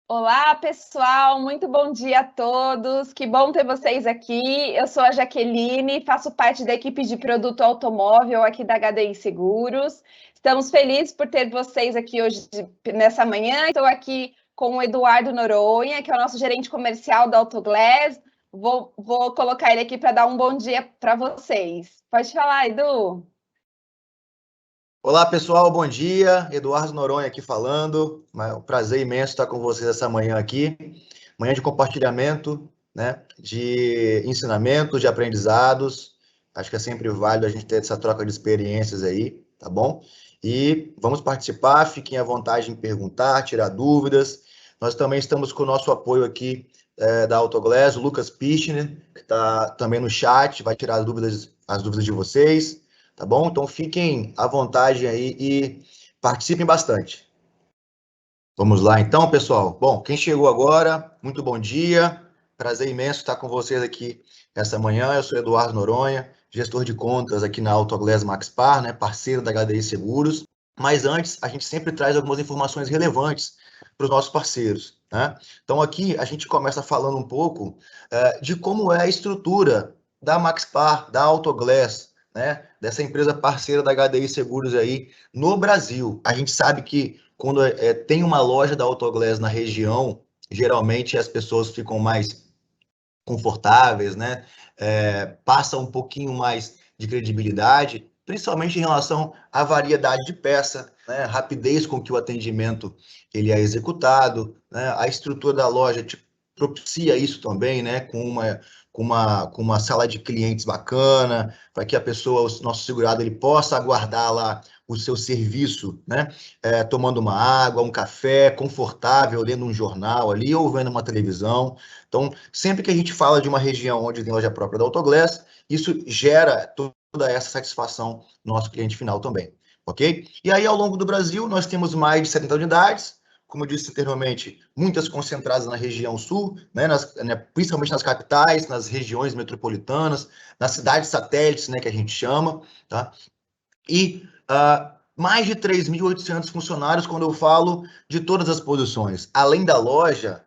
Olá, pessoal, muito bom dia a todos. Que bom ter vocês aqui. Eu sou a Jaqueline, faço parte da equipe de produto automóvel aqui da HDI Seguros. Estamos felizes por ter vocês aqui hoje, nessa manhã. Estou aqui com o Eduardo Noronha, que é o nosso gerente comercial da Autoglass. Vou colocar ele aqui para dar um bom dia para vocês. Pode falar, Edu. Olá, pessoal, bom dia. Eduardo Noronha aqui falando. Um prazer imenso estar com vocês essa manhã aqui. Manhã de compartilhamento, né, de ensinamentos, de aprendizados. Acho que é sempre válido a gente ter essa troca de experiências aí, tá bom? E vamos participar, fiquem à vontade em perguntar, tirar dúvidas. Nós também estamos com o nosso apoio aqui da Autoglass, o Lucas Pichner, que está também no chat, vai tirar as dúvidas de vocês. Tá bom? Então fiquem à vontade aí e participem bastante. Vamos lá então, pessoal. Bom, quem chegou agora, muito bom dia. Prazer imenso estar com vocês aqui essa manhã. Eu sou Eduardo Noronha, gestor de contas aqui na Autoglass Maxpar, né, parceiro da HDI Seguros. Mas antes, a gente sempre traz algumas informações relevantes para os nossos parceiros, né? Então aqui a gente começa falando um pouco de como é a estrutura da Maxpar, da Autoglass, né, dessa empresa parceira da HDI Seguros aí no Brasil. A gente sabe que quando tem uma loja da Autoglass na região, geralmente as pessoas ficam mais confortáveis, né? Passa um pouquinho mais de credibilidade, principalmente em relação à variedade de peça, né? Rapidez com que o atendimento ele é executado, né? A estrutura da loja propicia isso também, né? Com uma sala de clientes bacana, para que a pessoa, o nosso segurado, ele possa aguardar lá o seu serviço, né? Tomando uma água, um café, confortável, lendo um jornal ali ou vendo uma televisão. Então, sempre que a gente fala de uma região onde tem loja própria da Autoglass, isso gera toda essa satisfação no nosso cliente final também, ok? E aí, ao longo do Brasil, nós temos mais de 70 unidades, como eu disse anteriormente, muitas concentradas na região sul, né, principalmente nas capitais, nas regiões metropolitanas, nas cidades satélites, né, que a gente chama, tá? E mais de 3.800 funcionários quando eu falo de todas as posições. Além da loja,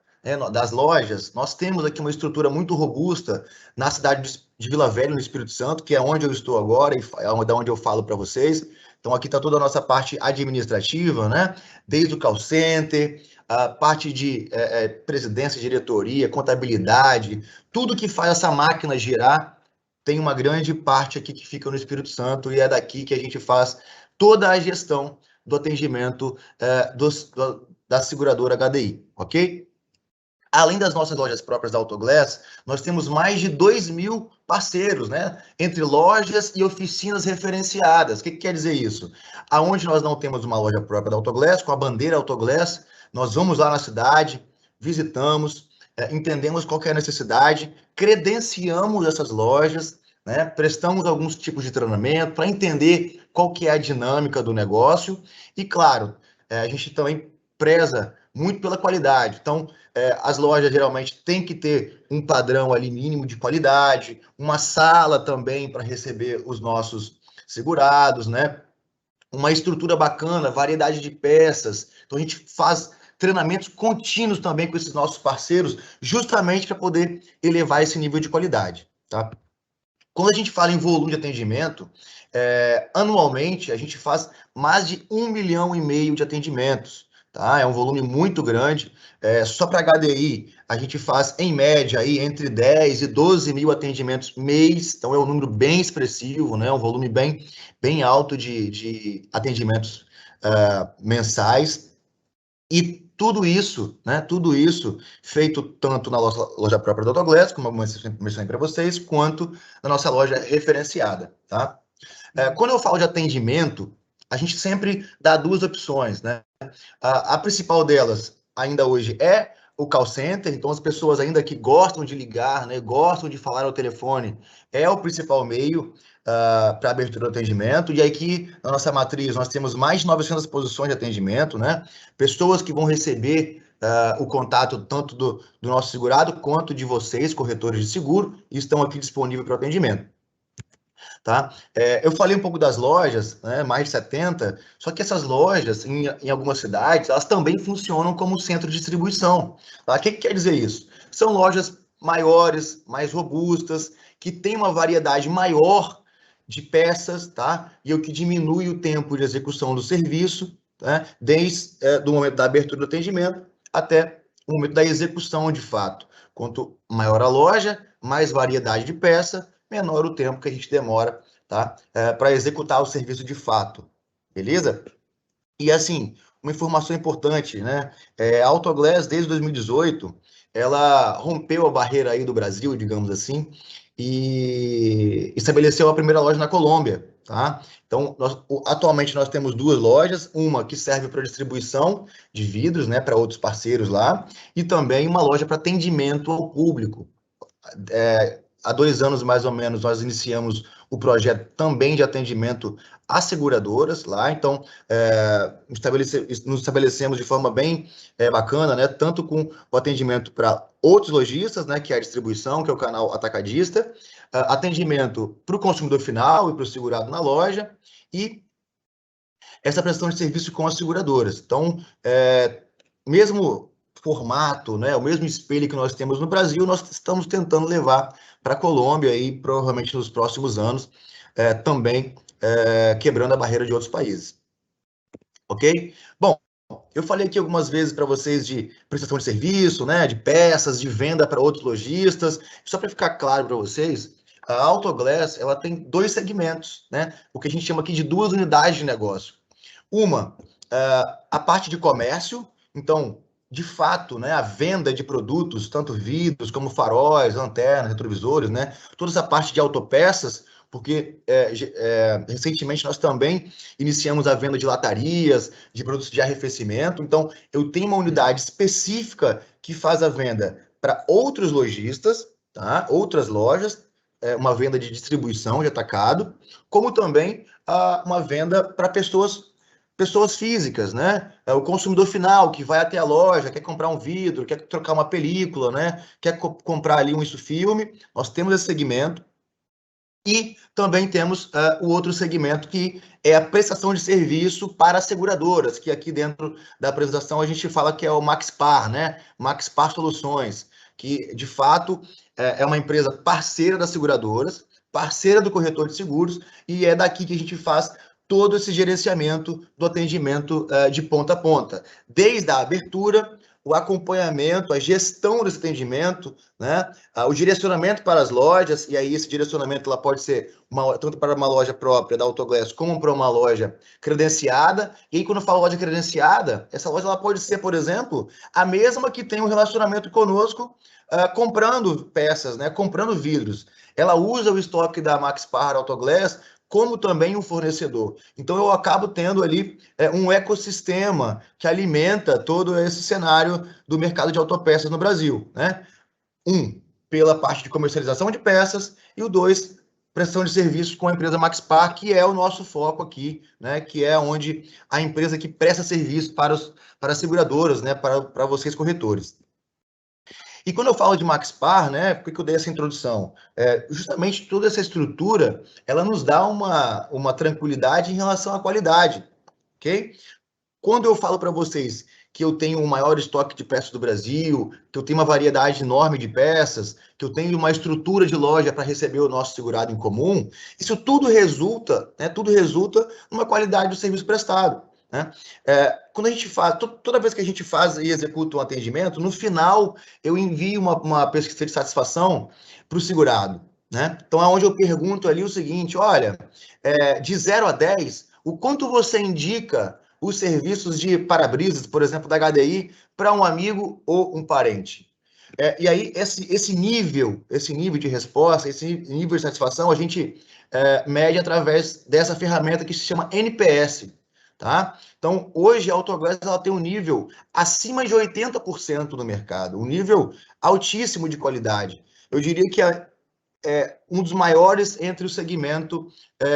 das lojas, nós temos aqui uma estrutura muito robusta na cidade de Vila Velha, no Espírito Santo, que é onde eu estou agora e é onde eu falo para vocês. Então, aqui está toda a nossa parte administrativa, né? Desde o call center, a parte de presidência, diretoria, contabilidade, tudo que faz essa máquina girar tem uma grande parte aqui que fica no Espírito Santo e é daqui que a gente faz toda a gestão do atendimento da seguradora HDI, ok? Além das nossas lojas próprias da Autoglass, nós temos mais de 2.000 parceiros, né? Entre lojas e oficinas referenciadas. O que quer dizer isso? Aonde nós não temos uma loja própria da Autoglass, com a bandeira Autoglass, nós vamos lá na cidade, visitamos, entendemos qual é a necessidade, credenciamos essas lojas, né? Prestamos alguns tipos de treinamento para entender qual que é a dinâmica do negócio e, claro, a gente também preza muito pela qualidade. Então, as lojas geralmente têm que ter um padrão ali mínimo de qualidade, uma sala também para receber os nossos segurados, né? Uma estrutura bacana, variedade de peças. Então a gente faz treinamentos contínuos também com esses nossos parceiros, justamente para poder elevar esse nível de qualidade, tá? Quando a gente fala em volume de atendimento, anualmente a gente faz mais de 1,5 milhão de atendimentos, tá? É um volume muito grande. Só para HDI, a gente faz, em média, aí, entre 10 e 12 mil atendimentos mês, então é um número bem expressivo, né? Um volume bem alto de atendimentos mensais. E tudo isso, né? Tudo isso feito tanto na nossa loja própria da Autoglass, como eu mencionei para vocês, quanto na nossa loja referenciada, tá? Quando eu falo de atendimento, a gente sempre dá duas opções, né? A principal delas, ainda hoje, é o call center, então as pessoas ainda que gostam de ligar, né, gostam de falar ao telefone, é o principal meio para abertura do atendimento, e aqui na nossa matriz nós temos mais de 900 posições de atendimento, né, pessoas que vão receber o contato tanto do nosso segurado quanto de vocês, corretores de seguro, e estão aqui disponíveis para o atendimento. tá? Eu falei um pouco das lojas, né, mais de 70, só que essas lojas, em algumas cidades, elas também funcionam como centro de distribuição, tá? O que quer dizer isso? São lojas maiores, mais robustas, que têm uma variedade maior de peças, tá? E o que diminui o tempo de execução do serviço, né? Desde do momento da abertura do atendimento até o momento da execução de fato. Quanto maior a loja, mais variedade de peça, menor o tempo que a gente demora, tá? Para executar o serviço de fato, beleza? E assim, uma informação importante, né? A Autoglass, desde 2018, ela rompeu a barreira aí do Brasil, digamos assim, e estabeleceu a primeira loja na Colômbia, tá? Então, atualmente nós temos duas lojas, uma que serve para distribuição de vidros, né, para outros parceiros lá, e também uma loja para atendimento ao público. Há 2 anos, mais ou menos, nós iniciamos o projeto também de atendimento às seguradoras lá, então nos estabelecemos de forma bem bacana, né, tanto com o atendimento para outros lojistas, né, que é a distribuição, que é o canal atacadista, atendimento para o consumidor final e para o segurado na loja, e essa prestação de serviço com as seguradoras. Então, mesmo formato, né, o mesmo espelho que nós temos no Brasil, nós estamos tentando levar para a Colômbia e provavelmente nos próximos anos também quebrando a barreira de outros países. Ok? Bom, eu falei aqui algumas vezes para vocês de prestação de serviço, né, de peças, de venda para outros lojistas. Só para ficar claro para vocês, a Autoglass ela tem dois segmentos, né, o que a gente chama aqui de duas unidades de negócio. Uma, a parte de comércio, então, de fato, né, a venda de produtos, tanto vidros como faróis, lanternas, retrovisores, né, toda essa parte de autopeças, porque recentemente nós também iniciamos a venda de latarias, de produtos de arrefecimento, então eu tenho uma unidade específica que faz a venda para outros lojistas, tá? Outras lojas, uma venda de distribuição de atacado, como também uma venda para pessoas físicas, né? O consumidor final que vai até a loja, quer comprar um vidro, quer trocar uma película, né? Quer comprar ali um isso-filme. Nós temos esse segmento. E também temos o outro segmento que é a prestação de serviço para as seguradoras, que aqui dentro da apresentação a gente fala que é o MaxPar, né? MaxPar Soluções, que de fato é uma empresa parceira das seguradoras, parceira do corretor de seguros, e é daqui que a gente faz todo esse gerenciamento do atendimento de ponta a ponta, desde a abertura, o acompanhamento, a gestão desse atendimento, né? O direcionamento para as lojas, e aí esse direcionamento ela pode ser tanto para uma loja própria da Autoglass, como para uma loja credenciada. E aí, quando eu falo loja credenciada, essa loja ela pode ser, por exemplo, a mesma que tem um relacionamento conosco, comprando peças, né? Comprando vidros. Ela usa o estoque da MaxPar Autoglass como também um fornecedor. Então, eu acabo tendo ali um ecossistema que alimenta todo esse cenário do mercado de autopeças no Brasil, né? Pela parte de comercialização de peças, e o 2, prestação de serviços com a empresa MaxPar, que é o nosso foco aqui, né? Que é onde a empresa que presta serviço para as seguradoras, né? Para vocês corretores. E quando eu falo de MaxPar, né, por que eu dei essa introdução? Justamente toda essa estrutura, ela nos dá uma tranquilidade em relação à qualidade, ok? Quando eu falo para vocês que eu tenho o maior estoque de peças do Brasil, que eu tenho uma variedade enorme de peças, que eu tenho uma estrutura de loja para receber o nosso segurado em comum, isso tudo resulta numa qualidade do serviço prestado. Né? Quando a gente faz, toda vez que a gente faz e executa um atendimento, no final eu envio uma pesquisa de satisfação para o segurado. Né? Então, é onde eu pergunto ali o seguinte: olha, de 0 a 10, o quanto você indica os serviços de para-brisas, por exemplo, da HDI, para um amigo ou um parente? E aí, esse nível de resposta, esse nível de satisfação, a gente mede através dessa ferramenta que se chama NPS. Tá? Então, hoje a Autoglass ela tem um nível acima de 80% no mercado, um nível altíssimo de qualidade. Eu diria que é um dos maiores entre o segmento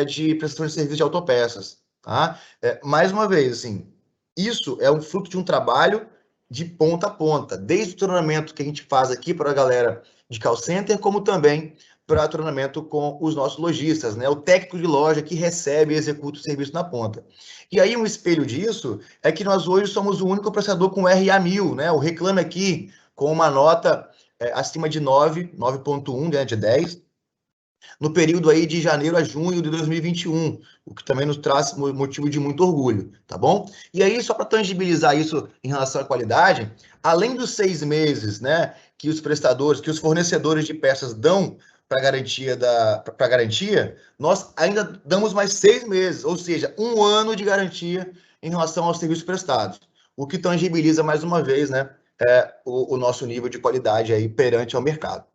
de prestação de serviço de autopeças. Tá? Mais uma vez, assim, isso é um fruto de um trabalho de ponta a ponta, desde o treinamento que a gente faz aqui para a galera de call center, como também para treinamento com os nossos lojistas, né? O técnico de loja que recebe e executa o serviço na ponta. E aí, um espelho disso é que nós hoje somos o único prestador com RA 1000, né? O Reclame Aqui, com uma nota acima de 9, 9,1, né, de 10, no período aí de janeiro a junho de 2021, o que também nos traz motivo de muito orgulho, tá bom? E aí, só para tangibilizar isso em relação à qualidade, além dos 6 meses, né, que os prestadores, que os fornecedores de peças dão para garantia, nós ainda damos mais 6 meses, ou seja, 1 ano de garantia em relação aos serviços prestados, o que tangibiliza mais uma vez, né, o nosso nível de qualidade aí perante ao mercado.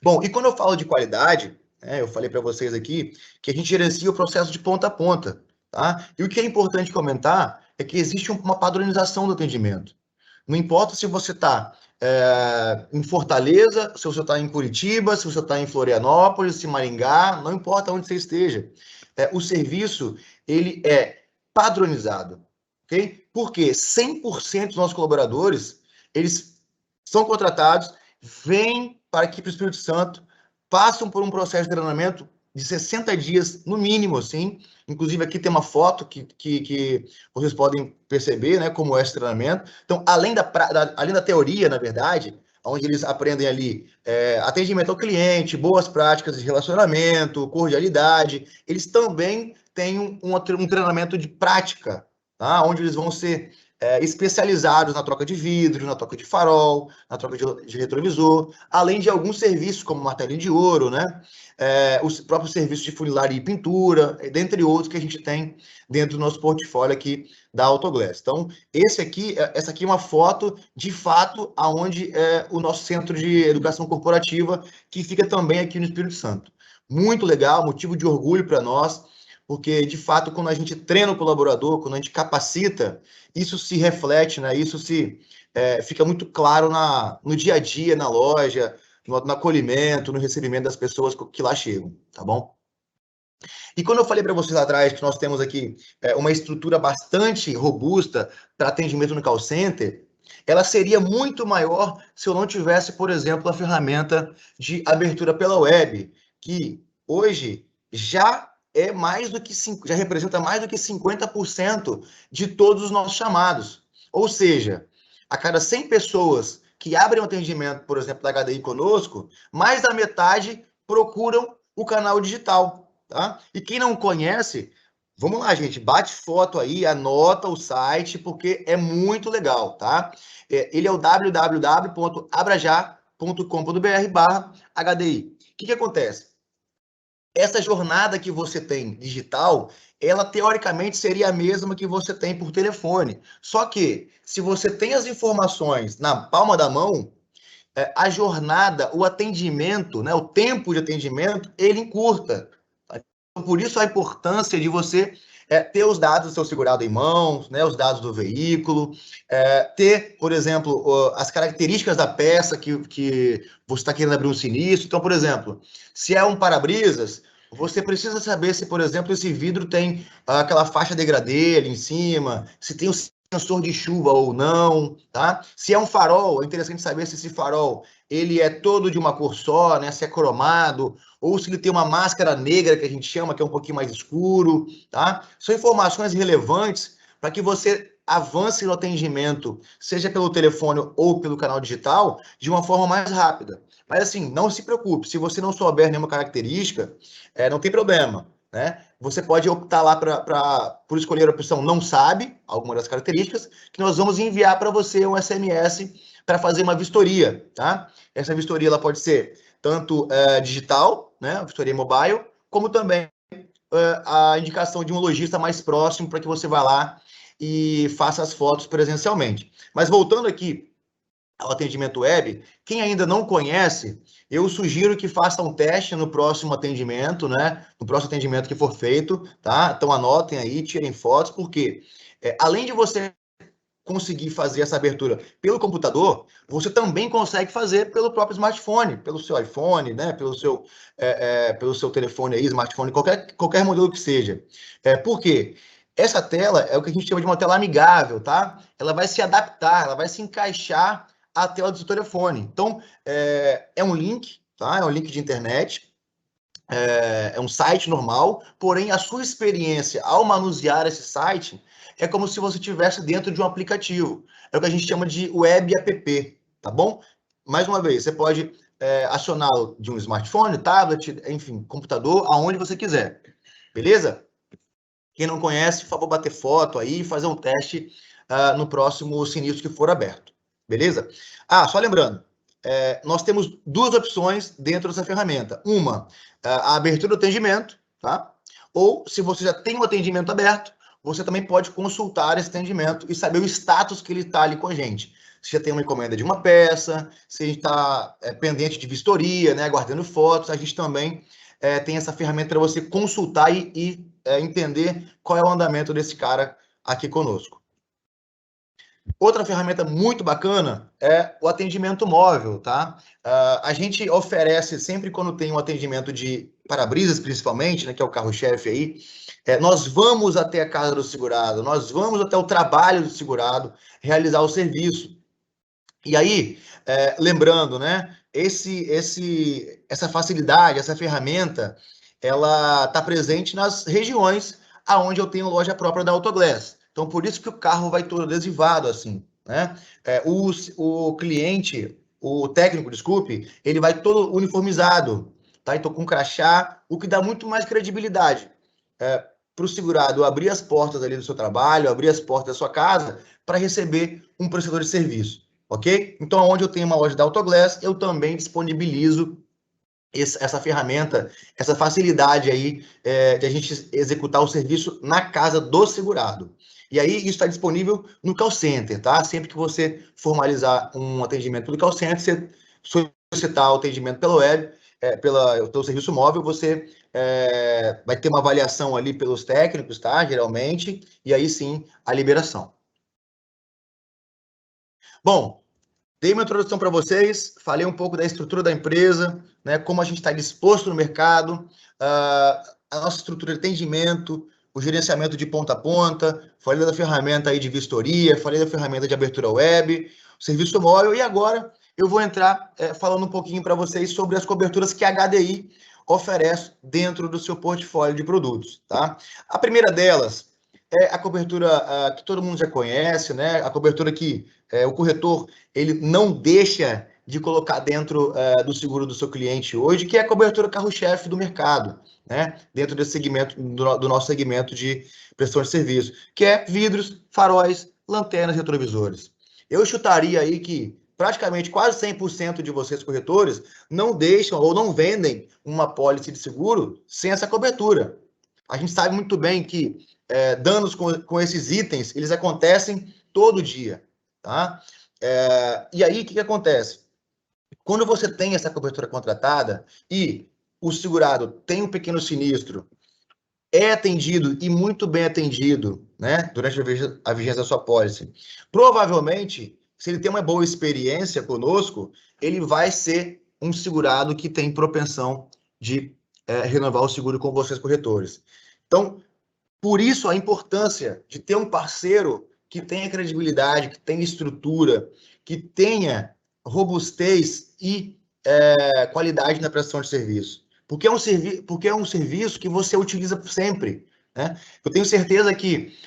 Bom, e quando eu falo de qualidade, eu falei para vocês aqui que a gente gerencia o processo de ponta a ponta, tá? E o que é importante comentar é que existe uma padronização do atendimento. Não importa se você está em Fortaleza, se você está em Curitiba, se você está em Florianópolis, se Maringá, não importa onde você esteja. O serviço, ele é padronizado, ok? Porque 100% dos nossos colaboradores, eles são contratados, vêm para aqui para o Espírito Santo, passam por um processo de treinamento de 60 dias, no mínimo, assim. Inclusive, aqui tem uma foto que vocês podem perceber, né, como é esse treinamento. Então, além da teoria, na verdade, onde eles aprendem ali atendimento ao cliente, boas práticas de relacionamento, cordialidade, eles também têm um treinamento de prática, tá? Onde eles vão ser especializados na troca de vidro, na troca de farol, na troca de retrovisor, além de alguns serviços como martelinho de ouro, né? Os próprios serviços de funilaria e pintura, dentre outros que a gente tem dentro do nosso portfólio aqui da Autoglass. Então, essa aqui é uma foto, de fato, aonde é o nosso centro de educação corporativa, que fica também aqui no Espírito Santo. Muito legal, motivo de orgulho para nós, porque, de fato, quando a gente treina o colaborador, quando a gente capacita, isso se reflete, né? Isso fica muito claro no dia a dia, na loja, no acolhimento, no recebimento das pessoas que lá chegam, tá bom? E quando eu falei para vocês lá atrás que nós temos aqui uma estrutura bastante robusta para atendimento no call center, ela seria muito maior se eu não tivesse, por exemplo, a ferramenta de abertura pela web, que hoje já representa mais do que 50% de todos os nossos chamados. Ou seja, a cada 100 pessoas que abrem um atendimento, por exemplo, da HDI conosco, mais da metade procuram o canal digital, tá? E quem não conhece, vamos lá, gente, bate foto aí, anota o site, porque é muito legal, tá? Ele é o www.abrajá.com.br/HDI. O que acontece? Essa jornada que você tem digital, ela teoricamente seria a mesma que você tem por telefone. Só que, se você tem as informações na palma da mão, a jornada, o atendimento, né, o tempo de atendimento, ele encurta. Então, por isso a importância de você ter os dados do seu segurado em mãos, né, os dados do veículo, ter, por exemplo, as características da peça que você está querendo abrir um sinistro. Então, por exemplo, se é um para-brisas, você precisa saber se, por exemplo, esse vidro tem aquela faixa degradê ali em cima, se tem o sensor de chuva ou não, tá? Se é um farol, é interessante saber se esse farol ele é todo de uma cor só, né? Se é cromado, ou se ele tem uma máscara negra, que a gente chama, que é um pouquinho mais escuro, tá? São informações relevantes para que você avance no atendimento, seja pelo telefone ou pelo canal digital, de uma forma mais rápida. Mas assim, não se preocupe, se você não souber nenhuma característica, não tem problema, né? Você pode optar lá por escolher a opção não sabe, alguma das características, que nós vamos enviar para você um SMS para fazer uma vistoria, tá? Essa vistoria ela pode ser tanto digital, né, vistoria mobile, como também a indicação de um lojista mais próximo para que você vá lá e faça as fotos presencialmente. Mas voltando aqui ao atendimento web, quem ainda não conhece, eu sugiro que faça um teste no próximo atendimento, né? No próximo atendimento que for feito, tá? Então anotem aí, tirem fotos, porque além de você conseguir fazer essa abertura pelo computador, você também consegue fazer pelo próprio smartphone, pelo seu iPhone, né? Pelo seu telefone aí, smartphone, qualquer modelo que seja. Por quê? Essa tela é o que a gente chama de uma tela amigável, tá? Ela vai se adaptar, ela vai se encaixar à tela do seu telefone. Então, é um link, tá? É um link de internet, é um site normal, porém a sua experiência ao manusear esse site é como se você estivesse dentro de um aplicativo. É o que a gente chama de web app, tá bom? Mais uma vez, você pode acioná-lo de um smartphone, tablet, enfim, computador, aonde você quiser, beleza? Quem não conhece, por favor, bater foto aí e fazer um teste no próximo sinistro que for aberto, beleza? Só lembrando, nós temos duas opções dentro dessa ferramenta. Uma, a abertura do atendimento, tá? Ou, se você já tem um atendimento aberto, você também pode consultar esse atendimento e saber o status que ele está ali com a gente. Se já tem uma encomenda de uma peça, se a gente está pendente de vistoria, né, guardando fotos, a gente também tem essa ferramenta para você consultar e entender qual é o andamento desse cara aqui conosco. Outra ferramenta muito bacana é o atendimento móvel, tá? A gente oferece, sempre quando tem um atendimento de para-brisas, principalmente, né, que é o carro-chefe aí, nós vamos até a casa do segurado, nós vamos até o trabalho do segurado realizar o serviço. E aí, lembrando, né, essa facilidade, essa ferramenta, ela está presente nas regiões aonde eu tenho loja própria da Autoglass. Então, por isso que o carro vai todo adesivado assim, né? O cliente, o técnico, desculpe, ele vai todo uniformizado, tá? Então, com crachá, o que dá muito mais credibilidade para o segurado abrir as portas ali do seu trabalho, abrir as portas da sua casa para receber um prestador de serviço, ok? Então, onde eu tenho uma loja da Autoglass, eu também disponibilizo essa ferramenta, essa facilidade aí de a gente executar o serviço na casa do segurado. E aí, isso está disponível no call center, tá? Sempre que você formalizar um atendimento pelo call center, você solicitar o atendimento pela web, pelo serviço móvel, você vai ter uma avaliação ali pelos técnicos, tá? Geralmente, e aí sim, a liberação. Bom, dei uma introdução para vocês, falei um pouco da estrutura da empresa, né, como a gente está disposto no mercado, a nossa estrutura de atendimento, o gerenciamento de ponta a ponta, falei da ferramenta aí de vistoria, falei da ferramenta de abertura web, o serviço móvel, e agora eu vou entrar falando um pouquinho para vocês sobre as coberturas que a HDI oferece dentro do seu portfólio de produtos, tá? A primeira delas é a cobertura que todo mundo já conhece, né? A cobertura que o corretor ele não deixa de colocar dentro do seguro do seu cliente hoje, que é a cobertura carro-chefe do mercado, né? Dentro desse segmento, do nosso segmento de prestação de serviço, que é vidros, faróis, lanternas, retrovisores. Eu chutaria aí que praticamente quase 100% de vocês corretores não deixam ou não vendem uma pólice de seguro sem essa cobertura. A gente sabe muito bem que danos com esses itens, eles acontecem todo dia, tá? E aí, o que acontece? Quando você tem essa cobertura contratada e o segurado tem um pequeno sinistro, é atendido e muito bem atendido, né, durante a vigência da sua pólice, provavelmente, se ele tem uma boa experiência conosco, ele vai ser um segurado que tem propensão de renovar o seguro com vocês, corretores. Então, por isso a importância de ter um parceiro que tenha credibilidade, que tenha estrutura, que tenha robustez e qualidade na prestação de serviço. Porque é um serviço que você utiliza sempre, né? Eu tenho certeza que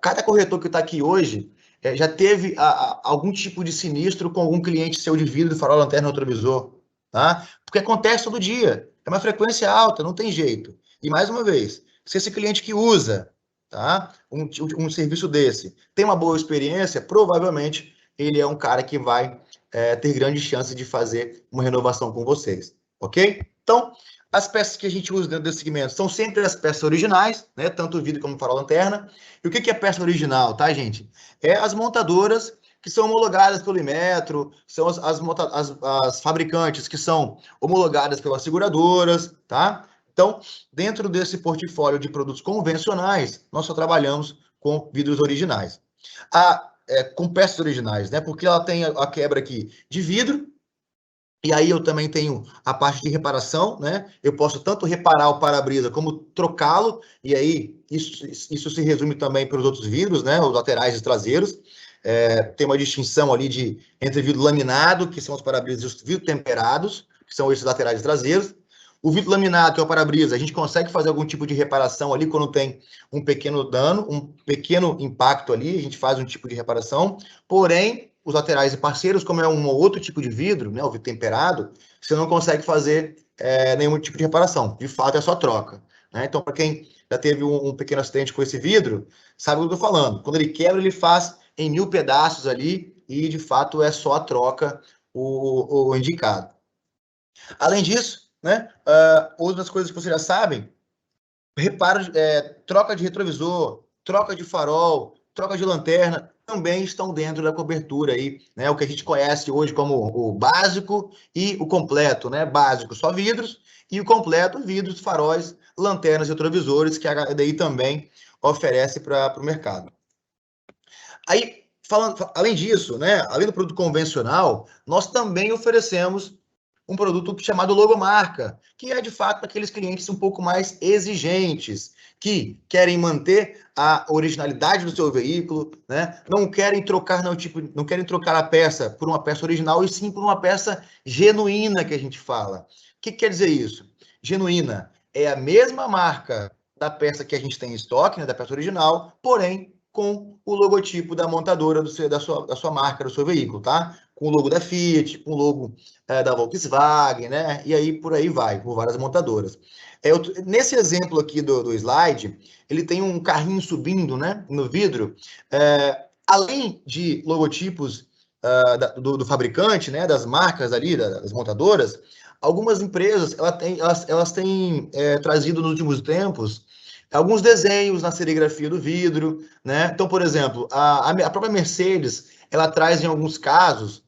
cada corretor que está aqui hoje já teve algum tipo de sinistro com algum cliente seu de vidro, farol, lanterna, retrovisor, tá? Porque acontece todo dia. É uma frequência alta, não tem jeito. E mais uma vez, se esse cliente que usa, tá, um serviço desse tem uma boa experiência, provavelmente ele é um cara que vai ter grande chance de fazer uma renovação com vocês, ok? Então, as peças que a gente usa dentro desse segmento são sempre as peças originais, né? Tanto o vidro como o farol, lanterna. E o que é peça original, tá, gente? É as montadoras que são homologadas pelo Inmetro, são as fabricantes que são homologadas pelas seguradoras, tá? Então, dentro desse portfólio de produtos convencionais, nós só trabalhamos com vidros originais. Com peças originais, né? Porque ela tem a quebra aqui de vidro, e aí eu também tenho a parte de reparação, né? Eu posso tanto reparar o para-brisa como trocá-lo, e aí isso se resume também para os outros vidros, né? Os laterais e traseiros. Tem uma distinção ali entre vidro laminado, que são os para-brisas, e os vidros temperados, que são esses laterais e traseiros. O vidro laminado, que é o para-brisa, a gente consegue fazer algum tipo de reparação ali quando tem um pequeno dano, um pequeno impacto ali, a gente faz um tipo de reparação. Porém, os laterais e parceiros, como é um outro tipo de vidro, né, o vidro temperado, você não consegue fazer nenhum tipo de reparação. De fato, é só troca. Né? Então, para quem já teve um pequeno acidente com esse vidro, sabe o que eu estou falando. Quando ele quebra, ele faz em 1000 pedaços ali e, de fato, é só a troca o indicado. Além disso, né, outras coisas que vocês já sabem, reparo, troca de retrovisor, troca de farol, troca de lanterna, também estão dentro da cobertura aí, né, o que a gente conhece hoje como o básico e o completo, né, básico só vidros e o completo vidros, faróis, lanternas e retrovisores que a HDI também oferece para o mercado. Aí, além disso, né, além do produto convencional, nós também oferecemos um produto chamado logomarca, que é de fato para aqueles clientes um pouco mais exigentes, que querem manter a originalidade do seu veículo, né? Não querem trocar não querem trocar a peça por uma peça original e sim por uma peça genuína que a gente fala. O que quer dizer isso? Genuína é a mesma marca da peça que a gente tem em estoque, né, da peça original, porém com o logotipo da montadora da sua marca, do seu veículo, tá? Com o logo da Fiat, com o logo da Volkswagen, né? E aí por aí vai, por várias montadoras. Nesse exemplo aqui do slide, ele tem um carrinho subindo, né, no vidro. Além de logotipos do fabricante, né, das marcas ali, das montadoras, algumas empresas elas têm trazido nos últimos tempos alguns desenhos na serigrafia do vidro, né? Então, por exemplo, a própria Mercedes, ela traz em alguns casos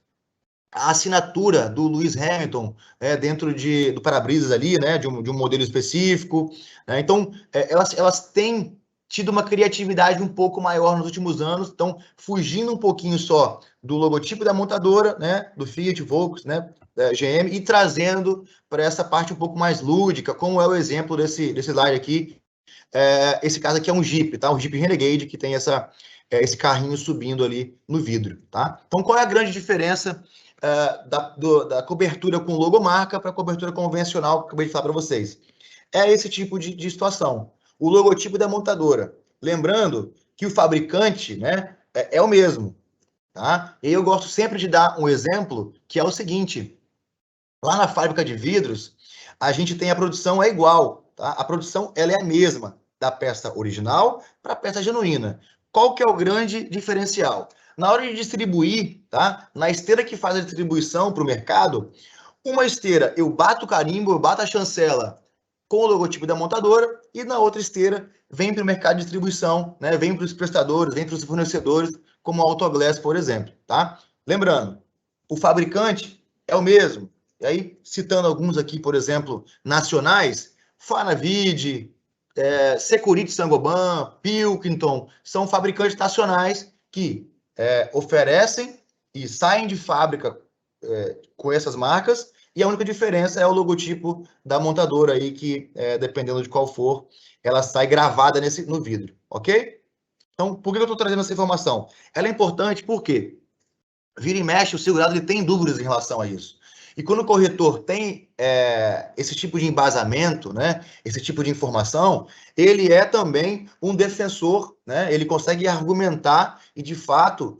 a assinatura do Lewis Hamilton dentro do para-brisas ali, né? De um modelo específico. Né? Então, elas têm tido uma criatividade um pouco maior nos últimos anos, estão fugindo um pouquinho só do logotipo da montadora, né? Do Fiat, Volkswagen, né? GM, e trazendo para essa parte um pouco mais lúdica, como é o exemplo desse slide aqui. Esse caso aqui é um Jeep, tá? Um Jeep Renegade que tem esse carrinho subindo ali no vidro, tá? Então, qual é a grande diferença da cobertura com logomarca para a cobertura convencional que eu acabei de falar para vocês? É esse tipo de situação. O logotipo da montadora. Lembrando que o fabricante, né, é o mesmo, tá? E eu gosto sempre de dar um exemplo que é o seguinte: lá na fábrica de vidros, a gente tem a produção igual, tá? A produção ela é a mesma, da peça original para a peça genuína. Qual que é o grande diferencial? Na hora de distribuir, tá? Na esteira que faz a distribuição para o mercado, uma esteira eu bato o carimbo, eu bato a chancela com o logotipo da montadora, e na outra esteira vem para o mercado de distribuição, né? Vem para os prestadores, vem para os fornecedores, como a Autoglass, por exemplo, tá? Lembrando, o fabricante é o mesmo. E aí, citando alguns aqui, por exemplo, nacionais, Fanavid, Security Saint-Gobain, Pilkington, são fabricantes nacionais que oferecem e saem de fábrica com essas marcas, e a única diferença é o logotipo da montadora aí, que, dependendo de qual for, ela sai gravada no vidro, ok? Então, por que eu estou trazendo essa informação? Ela é importante porque vira e mexe, o segurado ele tem dúvidas em relação a isso. E quando o corretor tem esse tipo de embasamento, né, esse tipo de informação, ele é também um defensor, né, ele consegue argumentar e, de fato,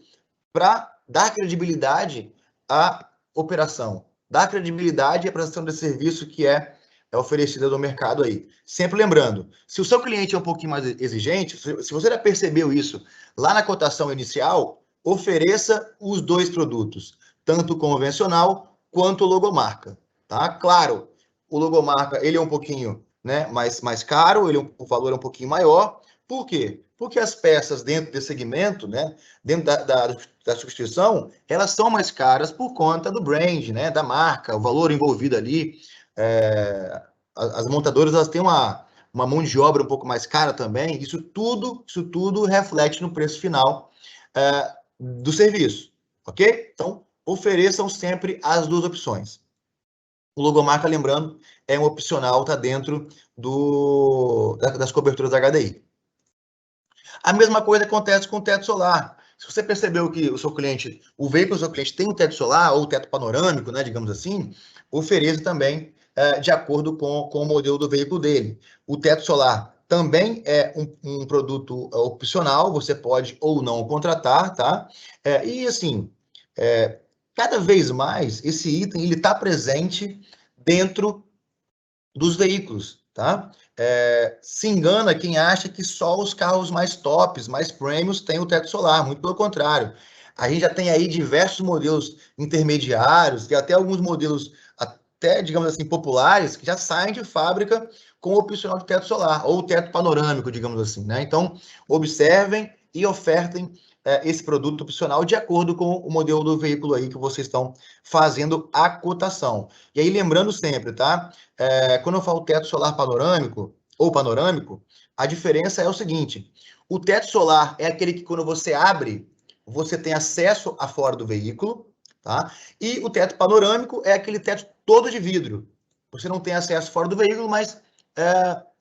para dar credibilidade à operação, dar credibilidade à prestação de serviço que é oferecida no mercado aí. Sempre lembrando, se o seu cliente é um pouquinho mais exigente, se você já percebeu isso lá na cotação inicial, ofereça os dois produtos, tanto o convencional quanto o logomarca, tá? Claro, o logomarca ele é um pouquinho, né, mais caro, o valor é um pouquinho maior. Por quê? Porque as peças dentro desse segmento, né, dentro da substituição, elas são mais caras por conta do brand, né, da marca, o valor envolvido ali. As montadoras elas têm uma mão de obra um pouco mais cara também. Isso tudo reflete no preço final do serviço, ok? Então, ofereçam sempre as duas opções. O logomarca, lembrando, é um opcional, está dentro das coberturas da HDI. A mesma coisa acontece com o teto solar. Se você percebeu que o veículo do seu cliente tem um teto solar ou teto panorâmico, né, digamos assim, ofereça também de acordo com o modelo do veículo dele. O teto solar também é um produto opcional, você pode ou não contratar, tá? E assim, cada vez mais esse item ele está presente dentro dos veículos, tá? Se engana quem acha que só os carros mais tops, mais premiums, têm o teto solar, muito pelo contrário. A gente já tem aí diversos modelos intermediários e até alguns modelos até, digamos assim, populares, que já saem de fábrica com o opcional de teto solar, ou teto panorâmico, digamos assim, né? Então, observem e ofertem esse produto opcional de acordo com o modelo do veículo aí que vocês estão fazendo a cotação. E aí, lembrando sempre, tá? Quando eu falo teto solar panorâmico ou panorâmico, a diferença é o seguinte: o teto solar é aquele que quando você abre, você tem acesso a fora do veículo, tá? E o teto panorâmico é aquele teto todo de vidro. Você não tem acesso fora do veículo, mas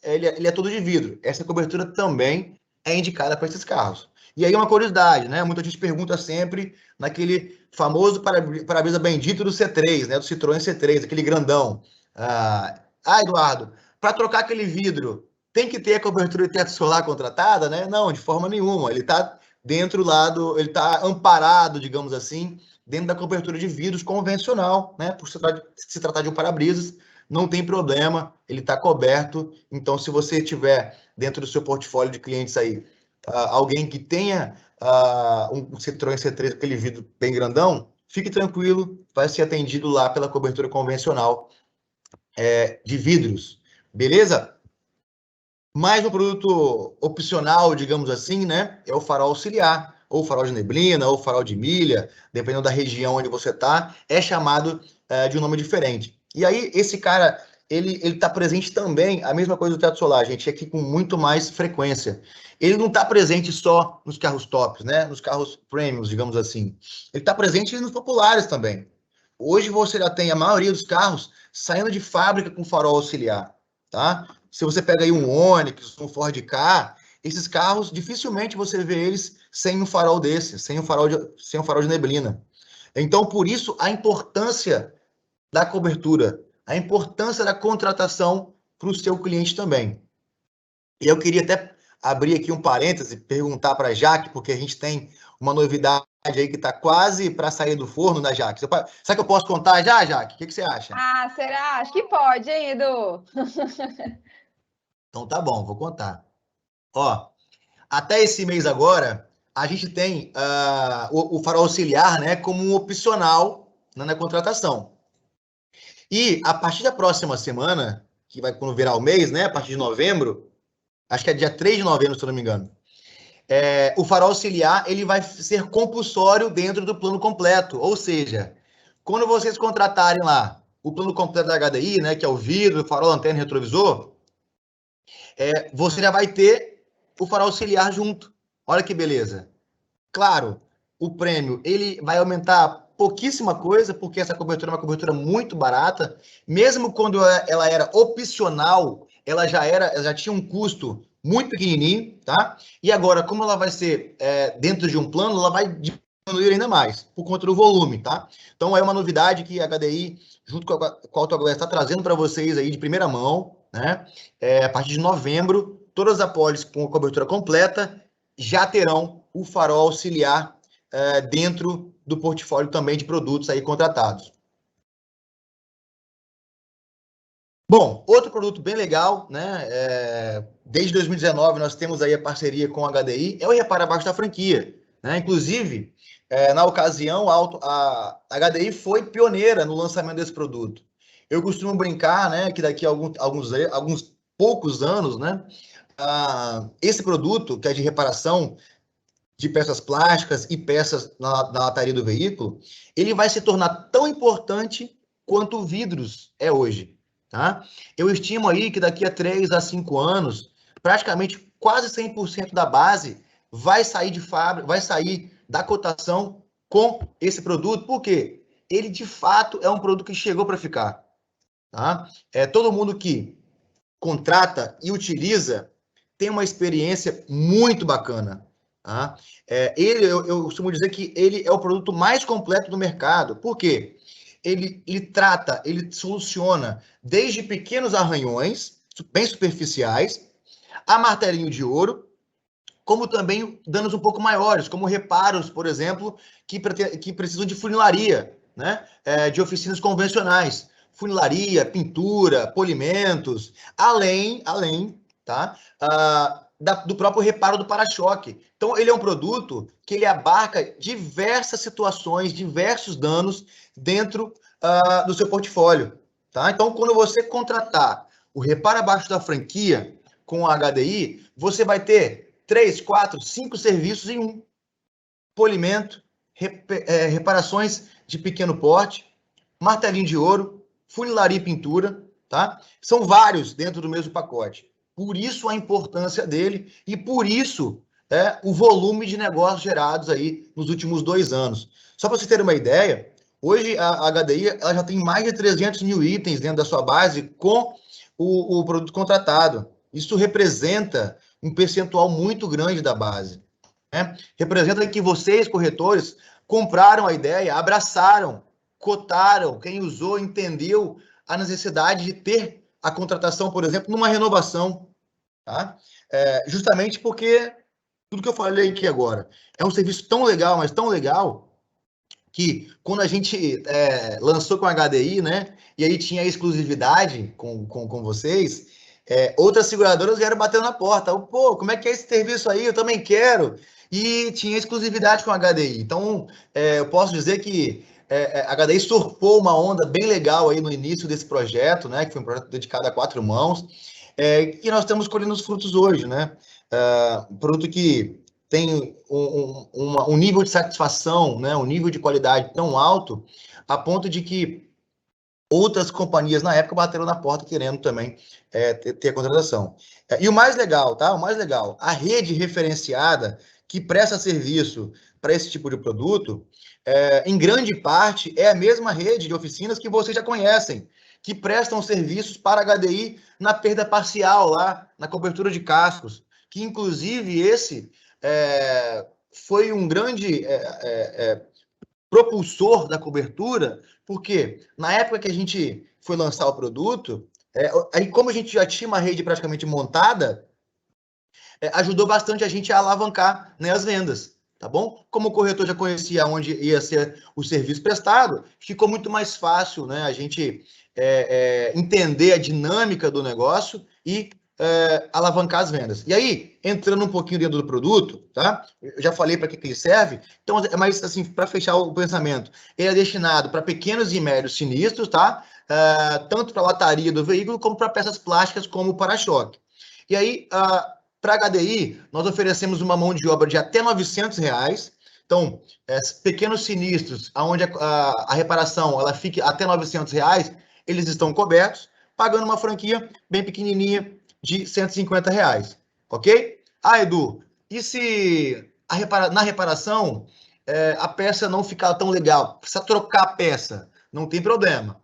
ele é todo de vidro. Essa cobertura também é indicada para esses carros. E aí uma curiosidade, né? Muita gente pergunta sempre naquele famoso para-brisa bendito do C3, né? Do Citroën C3, aquele grandão. Eduardo, para trocar aquele vidro, tem que ter a cobertura de teto solar contratada, né? Não, de forma nenhuma. Ele está dentro lá ele está amparado, digamos assim, dentro da cobertura de vidros convencional, né? Por se tratar de um para-brisas, não tem problema, ele está coberto. Então, se você tiver dentro do seu portfólio de clientes aí, alguém que tenha um Citroën C3, aquele vidro bem grandão, fique tranquilo, vai ser atendido lá pela cobertura convencional de vidros, beleza? Mais um produto opcional, digamos assim, né? É o farol auxiliar, ou farol de neblina, ou farol de milha, dependendo da região onde você está, é chamado de um nome diferente. E aí, esse cara, ele está presente também, a mesma coisa do teto solar, gente, aqui com muito mais frequência. Ele não está presente só nos carros tops, né? Nos carros premiums, digamos assim. Ele está presente nos populares também. Hoje você já tem a maioria dos carros saindo de fábrica com farol auxiliar, tá? Se você pega aí um Onix, um Ford Ka, esses carros, dificilmente você vê eles sem um farol desse, sem um farol de neblina. Então, por isso, a importância da cobertura, a importância da contratação para o seu cliente também. E eu queria até abrir aqui um parêntese, perguntar para a Jaque, porque a gente tem uma novidade aí que está quase para sair do forno, né, Jaque? Será que eu posso contar já, Jaque? O que você acha? Será? Acho que pode, hein, Edu? Então tá bom, vou contar. Ó, até esse mês agora, a gente tem o farol auxiliar, né, como um opcional na contratação. E a partir da próxima semana, que vai quando virar o mês, né, a partir de novembro, acho que é dia 3 de novembro, se eu não me engano, o farol auxiliar ele vai ser compulsório dentro do plano completo. Ou seja, quando vocês contratarem lá o plano completo da HDI, né, que é o vidro, o farol, lanterna e retrovisor, você já vai ter o farol auxiliar junto. Olha que beleza. Claro, o prêmio ele vai aumentar pouquíssima coisa, porque essa cobertura é uma cobertura muito barata. Mesmo quando ela era opcional, ela já tinha um custo muito pequenininho, tá? E agora, como ela vai ser dentro de um plano, ela vai diminuir ainda mais, por conta do volume, tá? Então, é uma novidade que a HDI, junto com a AutoGlass, está trazendo para vocês aí de primeira mão, né? A partir de novembro, todas as apólices com a cobertura completa já terão o farol auxiliar dentro do portfólio também de produtos aí contratados. Bom, outro produto bem legal, né? Desde 2019 nós temos aí a parceria com a HDI, é o Repara Abaixo da franquia, né? Inclusive, na ocasião, a HDI foi pioneira no lançamento desse produto. Eu costumo brincar, né, que daqui a alguns poucos anos, né, esse produto, que é de reparação de peças plásticas e peças na lataria do veículo, ele vai se tornar tão importante quanto vidros é hoje, tá? Eu estimo aí que daqui a 3 a 5 anos, praticamente quase 100% da base vai sair de fábrica, vai sair da cotação com esse produto, porque ele de fato é um produto que chegou para ficar, tá? Todo mundo que contrata e utiliza tem uma experiência muito bacana. Tá? Eu costumo dizer que ele é o produto mais completo do mercado. Por quê? ele soluciona desde pequenos arranhões, bem superficiais, a martelinho de ouro, como também danos um pouco maiores, como reparos, por exemplo, que precisam de funilaria, né? De oficinas convencionais. Funilaria, pintura, polimentos, além tá? Do próprio reparo do para-choque. Então, ele é um produto que ele abarca diversas situações, diversos danos dentro do seu portfólio. Tá? Então, quando você contratar o reparo abaixo da franquia com a HDI, você vai ter 3, 4, 5 serviços em um. Polimento, reparações de pequeno porte, martelinho de ouro, funilaria e pintura, tá? São vários dentro do mesmo pacote. Por isso a importância dele e por isso o volume de negócios gerados aí nos últimos 2 anos. Só para você ter uma ideia, hoje a HDI ela já tem mais de 300 mil itens dentro da sua base com o produto contratado. Isso representa um percentual muito grande da base. Né? Representa que vocês, corretores, compraram a ideia, abraçaram, cotaram, quem usou entendeu a necessidade de ter a contratação, por exemplo, numa renovação. Tá? Justamente porque tudo que eu falei aqui agora é um serviço tão legal, mas tão legal, que quando a gente lançou com a HDI, né, e aí tinha exclusividade com vocês, outras seguradoras vieram batendo na porta. Pô, como é que é esse serviço aí? Eu também quero. E tinha exclusividade com a HDI. Então, eu posso dizer que a HDI surfou uma onda bem legal aí no início desse projeto, né, que foi um projeto dedicado a 4 mãos, e nós estamos colhendo os frutos hoje, né? Um produto que tem um nível de satisfação, né, um nível de qualidade tão alto, a ponto de que outras companhias na época bateram na porta querendo também ter a contratação. E o mais legal, tá? O mais legal, a rede referenciada que presta serviço para esse tipo de produto, em grande parte, é a mesma rede de oficinas que vocês já conhecem, que prestam serviços para HDI na perda parcial lá, na cobertura de cascos, que inclusive esse foi um grande propulsor da cobertura, porque na época que a gente foi lançar o produto, aí como a gente já tinha uma rede praticamente montada, ajudou bastante a gente a alavancar, né, as vendas, tá bom? Como o corretor já conhecia onde ia ser o serviço prestado, ficou muito mais fácil, né, a gente entender a dinâmica do negócio e alavancar as vendas. E aí, entrando um pouquinho dentro do produto, tá? Eu já falei para que ele serve, então, mas assim, para fechar o pensamento, ele é destinado para pequenos e médios sinistros, tá? Tanto para a lataria do veículo, como para peças plásticas, como o para-choque. E aí, para HDI, nós oferecemos uma mão de obra de até R$900. Então, pequenos sinistros, onde a reparação ela fique até R$900, eles estão cobertos, pagando uma franquia bem pequenininha de R$150, ok? Edu, e se na reparação a peça não ficar tão legal, precisa trocar a peça, não tem problema.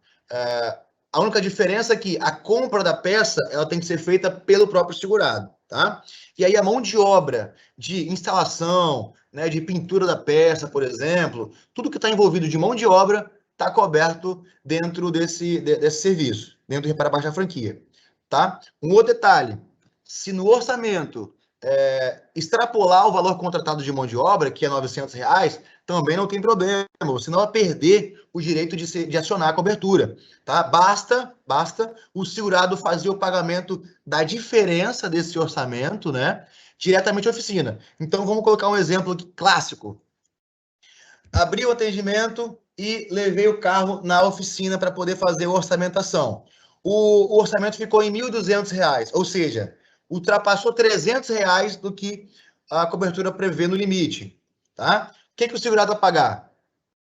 A única diferença é que a compra da peça ela tem que ser feita pelo próprio segurado, tá? E aí a mão de obra de instalação, né, de pintura da peça, por exemplo, tudo que está envolvido de mão de obra está coberto dentro desse serviço, dentro do Repara Abaixo da franquia, tá? Um outro detalhe, se no orçamento extrapolar o valor contratado de mão de obra, que é R$900, também não tem problema, você não vai perder o direito de acionar a cobertura, tá? Basta o segurado fazer o pagamento da diferença desse orçamento, né, diretamente à oficina. Então, vamos colocar um exemplo aqui, clássico. Abri o atendimento e levei o carro na oficina para poder fazer a orçamentação. O orçamento ficou em R$1.200, ou seja, ultrapassou R$300 do que a cobertura prevê no limite, tá? O que o segurado vai pagar?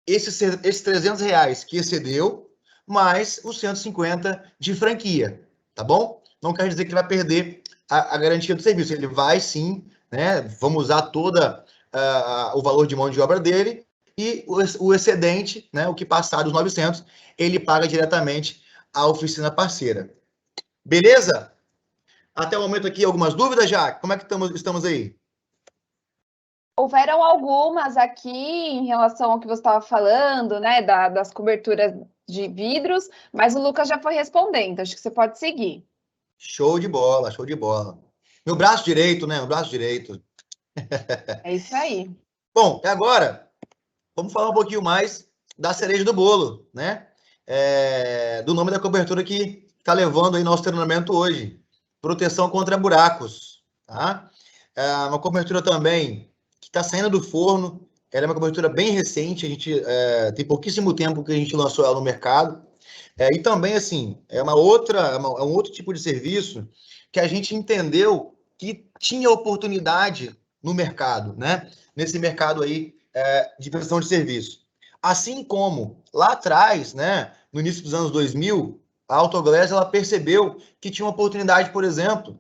Esses R$300 que excedeu, mais os 150 de franquia, tá bom? Não quer dizer que ele vai perder a garantia do serviço. Ele vai sim, né? Vamos usar toda o valor de mão de obra dele e o excedente, né? O que passar dos 900, ele paga diretamente à oficina parceira. Beleza? Até o momento aqui, algumas dúvidas, Jaque? Como é que estamos aí? Houveram algumas aqui em relação ao que você estava falando, né, das coberturas de vidros, mas o Lucas já foi respondendo, acho que você pode seguir. Show de bola, show de bola. Meu braço direito, né? Meu braço direito. É isso aí. Bom, e agora, vamos falar um pouquinho mais da cereja do bolo, né? Do nome da cobertura que está levando aí nosso treinamento hoje. Proteção contra buracos, tá? É uma cobertura também que está saindo do forno. Ela é uma cobertura bem recente, a gente tem pouquíssimo tempo que a gente lançou ela no mercado. E também, assim, é um outro tipo de serviço que a gente entendeu que tinha oportunidade no mercado, né? Nesse mercado aí de prestação de serviço. Assim como lá atrás, né, no início dos anos 2000, a Autoglass ela percebeu que tinha uma oportunidade, por exemplo,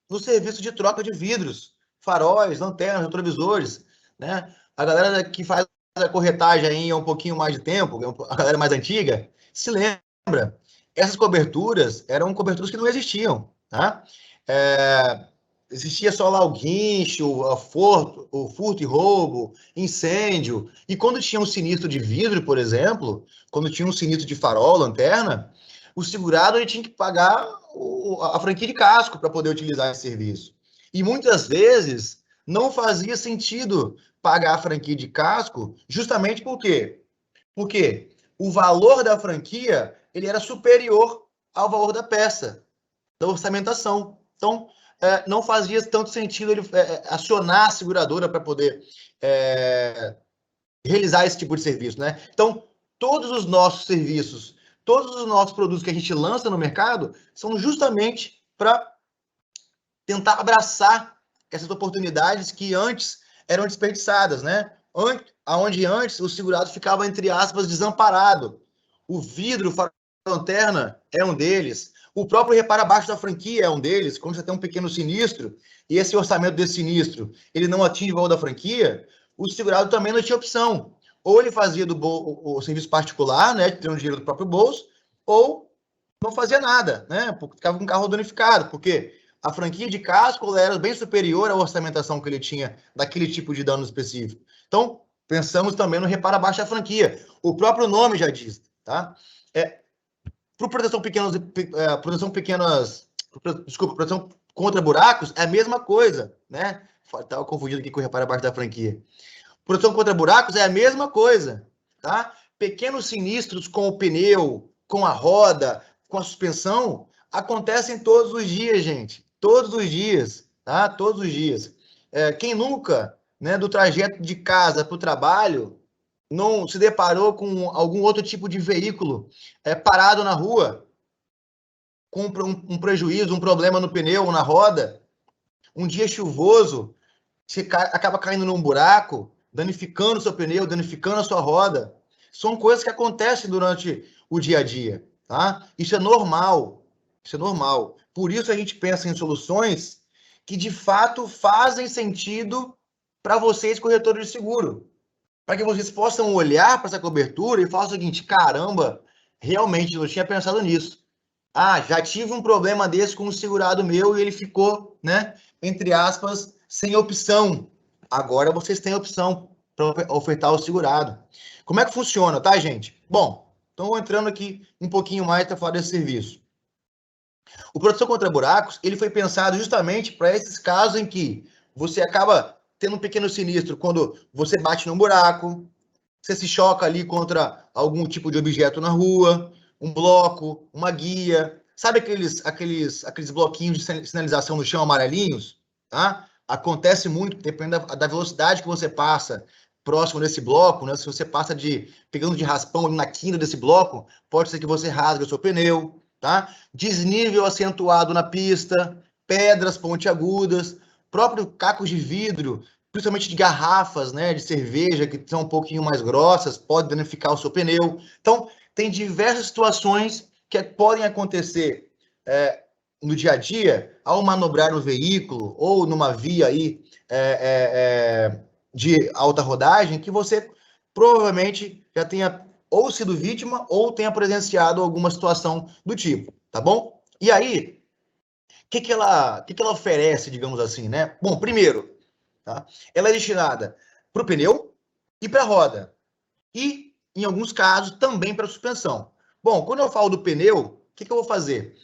no serviço de troca de vidros, faróis, lanternas, retrovisores, né? A galera que faz a corretagem aí há um pouquinho mais de tempo, a galera mais antiga, se lembra. Essas coberturas eram coberturas que não existiam, tá? Existia só lá o guincho, o furto e roubo, incêndio. E quando tinha um sinistro de vidro, por exemplo, quando tinha um sinistro de farol, lanterna, o segurado ele tinha que pagar a franquia de casco para poder utilizar esse serviço. E muitas vezes não fazia sentido pagar a franquia de casco, justamente por quê? Porque o valor da franquia ele era superior ao valor da peça, da orçamentação. Então, não fazia tanto sentido ele acionar a seguradora para poder realizar esse tipo de serviço, né? Então, todos os nossos serviços, todos os nossos produtos que a gente lança no mercado são justamente para tentar abraçar essas oportunidades que antes eram desperdiçadas, né? Onde antes o segurado ficava, entre aspas, desamparado. O vidro, a lanterna é um deles. O próprio reparo abaixo da franquia é um deles. Quando você tem um pequeno sinistro e esse orçamento desse sinistro ele não atinge o valor da franquia, o segurado também não tinha opção. Ou ele fazia o serviço particular, né, tendo dinheiro do próprio bolso, ou não fazia nada, né? Porque ficava com o carro danificado, porque a franquia de casco era bem superior à orçamentação que ele tinha daquele tipo de dano específico. Então, pensamos também no reparo abaixo da franquia. O próprio nome já diz, tá? Para proteção contra buracos é a mesma coisa, né? Estava confundido aqui com o reparo abaixo da franquia. Proteção contra buracos é a mesma coisa, tá? Pequenos sinistros com o pneu, com a roda, com a suspensão, acontecem todos os dias, gente. Todos os dias, tá? Todos os dias. Quem nunca, né, do trajeto de casa para o trabalho, não se deparou com algum outro tipo de veículo parado na rua, com um prejuízo, um problema no pneu ou na roda, um dia chuvoso, você acaba caindo num buraco, danificando o seu pneu, danificando a sua roda. São coisas que acontecem durante o dia a dia, tá? Isso é normal. Isso é normal. Por isso a gente pensa em soluções que de fato fazem sentido para vocês, corretores de seguro. Para que vocês possam olhar para essa cobertura e falar o seguinte: caramba, realmente eu tinha pensado nisso. Já tive um problema desse com um segurado meu e ele ficou, né, entre aspas, sem opção. Agora vocês têm opção para ofertar o segurado. Como é que funciona, tá, gente? Bom, então entrando aqui um pouquinho mais para falar desse serviço. O proteção contra buracos, ele foi pensado justamente para esses casos em que você acaba tendo um pequeno sinistro quando você bate num buraco, você se choca ali contra algum tipo de objeto na rua, um bloco, uma guia. Sabe aqueles bloquinhos de sinalização no chão amarelinhos? Tá? Acontece muito, dependendo da velocidade que você passa próximo desse bloco, né? Se você passa pegando de raspão na quina desse bloco, pode ser que você rasgue o seu pneu, tá? Desnível acentuado na pista, pedras pontiagudas, próprio cacos de vidro, principalmente de garrafas, né, de cerveja que são um pouquinho mais grossas, pode danificar o seu pneu. Então, tem diversas situações que podem acontecer no dia a dia, ao manobrar no veículo ou numa via aí de alta rodagem, que você provavelmente já tenha ou sido vítima ou tenha presenciado alguma situação do tipo, tá bom? E aí, o que ela oferece, digamos assim, né? Bom, primeiro, tá? Ela é destinada para o pneu e para a roda. E em alguns casos, também para suspensão. Bom, quando eu falo do pneu, o que eu vou fazer?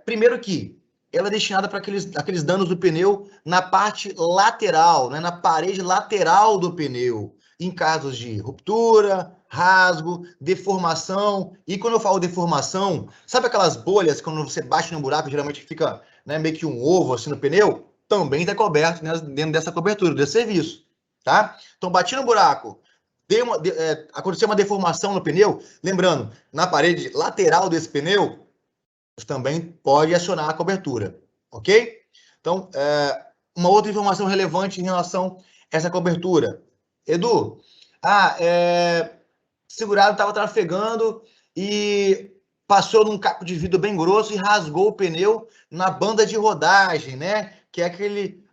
Primeiro que ela é destinada para aqueles danos do pneu na parte lateral, né, na parede lateral do pneu, em casos de ruptura, rasgo, deformação. E quando eu falo deformação, sabe aquelas bolhas quando você bate no buraco, geralmente fica, né, meio que um ovo assim no pneu? Também está coberto, né, dentro dessa cobertura, desse serviço, tá? Então, bati no buraco, aconteceu uma deformação no pneu, lembrando, na parede lateral desse pneu, você também pode acionar a cobertura, ok? Então, uma outra informação relevante em relação a essa cobertura. Edu, segurado estava trafegando e passou num caco de vidro bem grosso e rasgou o pneu na banda de rodagem, né? Que é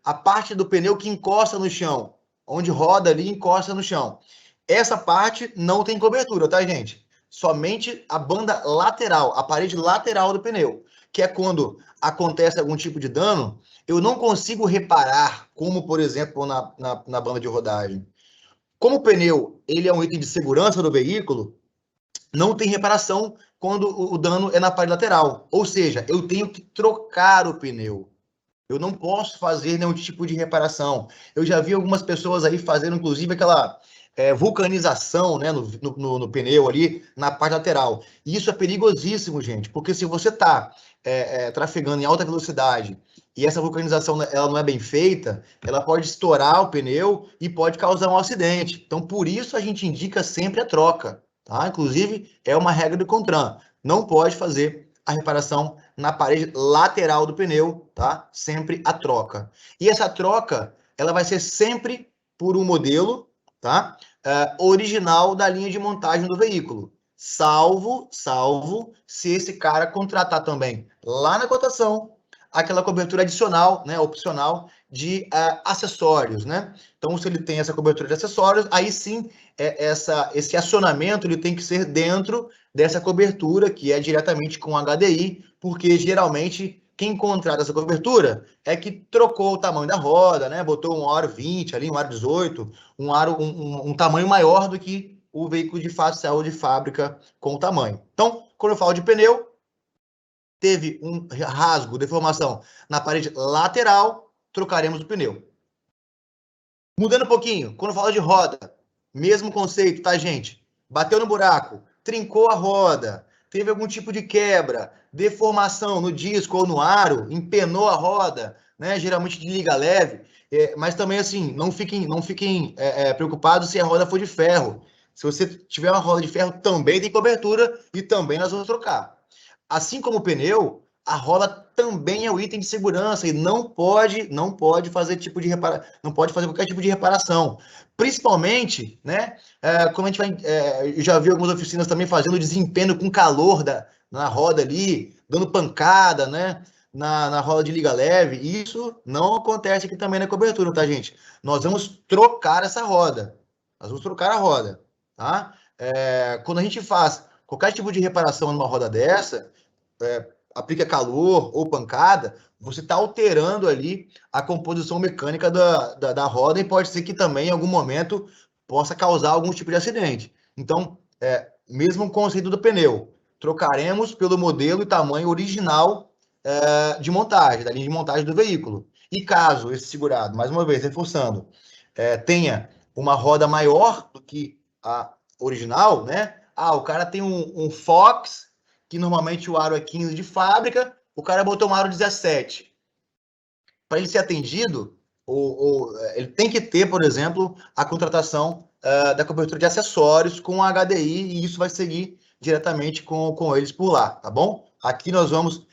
a parte do pneu que encosta no chão, onde roda ali encosta no chão. Essa parte não tem cobertura, tá, gente? Somente a banda lateral, a parede lateral do pneu, que é quando acontece algum tipo de dano, eu não consigo reparar, como, por exemplo, na banda de rodagem. Como o pneu ele é um item de segurança do veículo, não tem reparação quando o dano é na parte lateral. Ou seja, eu tenho que trocar o pneu. Eu não posso fazer nenhum tipo de reparação. Eu já vi algumas pessoas aí fazendo, inclusive, aquela vulcanização, né, no pneu ali, na parte lateral. E isso é perigosíssimo, gente, porque se você está trafegando em alta velocidade e essa vulcanização ela não é bem feita, ela pode estourar o pneu e pode causar um acidente. Então, por isso a gente indica sempre a troca, tá? Inclusive, é uma regra do CONTRAN. Não pode fazer a reparação na parede lateral do pneu, tá? Sempre a troca. E essa troca, ela vai ser sempre por um modelo, tá? Original da linha de montagem do veículo. Salvo se esse cara contratar também lá na cotação aquela cobertura adicional, né, opcional de acessórios, né? Então, se ele tem essa cobertura de acessórios, aí sim esse acionamento ele tem que ser dentro dessa cobertura que é diretamente com HDI, porque geralmente quem contrata essa cobertura é que trocou o tamanho da roda, né? Botou um aro 20 ali, um aro 18, um tamanho maior do que o veículo de fato saiu de fábrica com o tamanho. Então, quando eu falo de pneu, teve um rasgo, deformação na parede lateral, trocaremos o pneu. Mudando um pouquinho, quando fala de roda, mesmo conceito, tá, gente? Bateu no buraco, trincou a roda, teve algum tipo de quebra, deformação no disco ou no aro, empenou a roda, né? Geralmente de liga leve, mas também assim, não fiquem preocupados se a roda for de ferro. Se você tiver uma roda de ferro, também tem cobertura e também nós vamos trocar. Assim como o pneu, a roda também é um item de segurança e não pode fazer não pode fazer qualquer tipo de reparação. Principalmente, né? Como a gente vai, eu já vi algumas oficinas também fazendo desempenho com calor na roda ali, dando pancada, né? Na roda de liga leve. E isso não acontece aqui também na cobertura, tá, gente? Nós vamos trocar essa roda. Nós vamos trocar a roda, tá? Quando a gente faz qualquer tipo de reparação numa roda dessa, aplica calor ou pancada, você está alterando ali a composição mecânica da roda e pode ser que também, em algum momento, possa causar algum tipo de acidente. Então, mesmo o conceito do pneu, trocaremos pelo modelo e tamanho original de montagem, da linha de montagem do veículo. E caso esse segurado, mais uma vez, reforçando, tenha uma roda maior do que a original, né? O cara tem um Fox, que normalmente o aro é 15 de fábrica, o cara botou um aro 17. Para ele ser atendido, ele tem que ter, por exemplo, a contratação da cobertura de acessórios com a HDI, e isso vai seguir diretamente com eles por lá, tá bom? Aqui nós vamos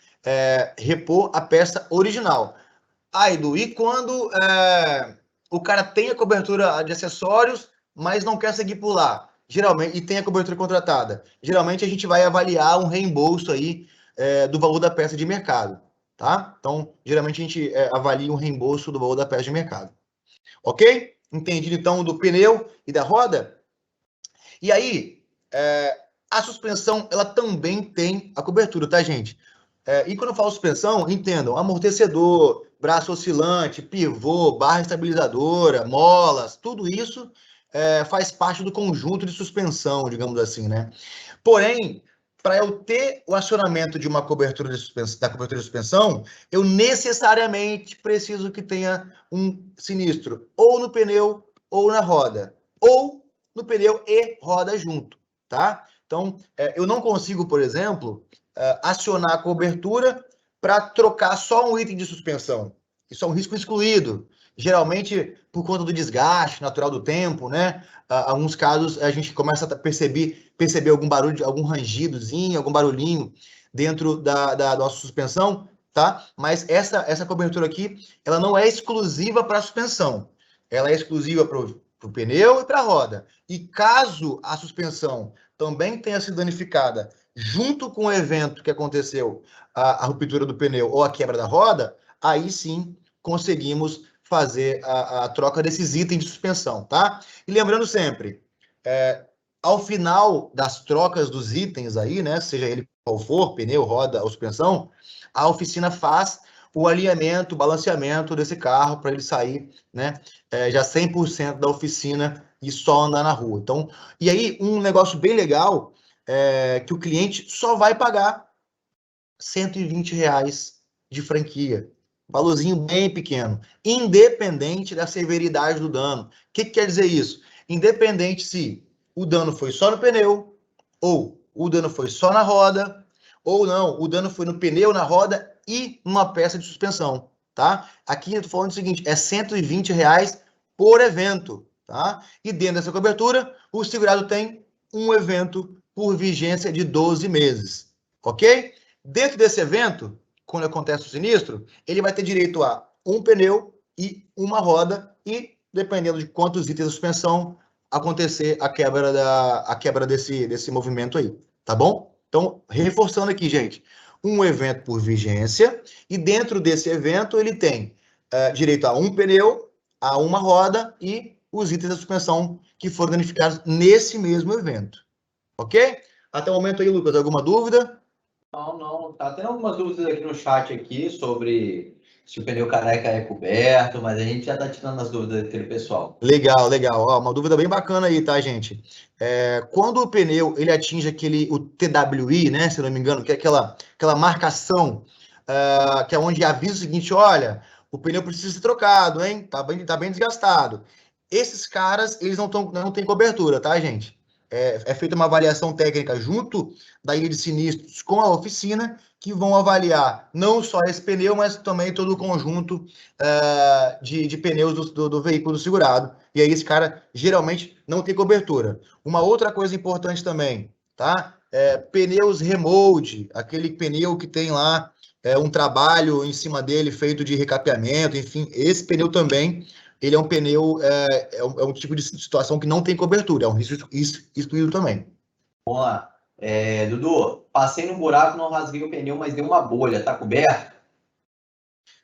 repor a peça original. Edu, e quando o cara tem a cobertura de acessórios, mas não quer seguir por lá? Geralmente, e tem a cobertura contratada. Geralmente a gente vai avaliar um reembolso aí do valor da peça de mercado, tá? Então, geralmente a gente avalia um reembolso do valor da peça de mercado. Ok? Entendido então do pneu e da roda? E aí, a suspensão, ela também tem a cobertura, tá, gente? E quando eu falo suspensão, entendam, amortecedor, braço oscilante, pivô, barra estabilizadora, molas, tudo isso faz parte do conjunto de suspensão, digamos assim, né? Porém, para eu ter o acionamento de uma cobertura de suspensão, da cobertura de suspensão, eu necessariamente preciso que tenha um sinistro ou no pneu ou na roda, ou no pneu e roda junto, tá? Então, eu não consigo, por exemplo, acionar a cobertura para trocar só um item de suspensão. Isso é um risco excluído. Geralmente, por conta do desgaste natural do tempo, né? Alguns casos a gente começa a perceber algum barulho, algum rangidozinho, algum barulhinho dentro da nossa suspensão, tá? Mas essa cobertura aqui, ela não é exclusiva para a suspensão. Ela é exclusiva para o pneu e para a roda. E caso a suspensão também tenha sido danificada junto com o evento que aconteceu, a ruptura do pneu ou a quebra da roda, aí sim conseguimos fazer a troca desses itens de suspensão, tá? E lembrando sempre, ao final das trocas dos itens aí, né, seja ele qual for, pneu, roda ou suspensão, a oficina faz o alinhamento, o balanceamento desse carro para ele sair, né, já 100% da oficina e só andar na rua. Então, e aí um negócio bem legal que o cliente só vai pagar R$ 120 de franquia. Valorzinho bem pequeno, independente da severidade do dano. O que quer dizer isso? Independente se o dano foi só no pneu, ou o dano foi só na roda, ou não, o dano foi no pneu, na roda e numa peça de suspensão, tá? Aqui eu tô falando o seguinte, é R$ 120 por evento, tá? E dentro dessa cobertura, o segurado tem um evento por vigência de 12 meses, ok? Dentro desse evento, quando acontece o sinistro, ele vai ter direito a um pneu e uma roda e, dependendo de quantos itens da suspensão, acontecer a quebra desse movimento aí, tá bom? Então, reforçando aqui, gente, um evento por vigência e dentro desse evento ele tem direito a um pneu, a uma roda e os itens da suspensão que foram danificados nesse mesmo evento, ok? Até o momento aí, Lucas, alguma dúvida? Não. Tá tendo algumas dúvidas aqui no chat aqui sobre se o pneu careca é coberto, mas a gente já tá tirando as dúvidas daquele pessoal. Legal. Ó, uma dúvida bem bacana aí, tá, gente? Quando o pneu ele atinge o TWI, né, se eu não me engano, que é aquela marcação, que é onde avisa o seguinte, olha, o pneu precisa ser trocado, hein? Tá bem desgastado. Esses caras, eles não têm cobertura, tá, gente? É feita uma avaliação técnica junto da ilha de sinistros com a oficina, que vão avaliar não só esse pneu, mas também todo o conjunto de pneus do veículo segurado. E aí esse cara geralmente não tem cobertura. Uma outra coisa importante também, tá? Pneus remold, aquele pneu que tem lá um trabalho em cima dele feito de recapeamento, enfim, esse pneu também, ele é um pneu, é um tipo de situação que não tem cobertura, é um risco excluído também. Vamos lá. Dudu, passei no buraco, não rasguei o pneu, mas deu uma bolha, tá coberto?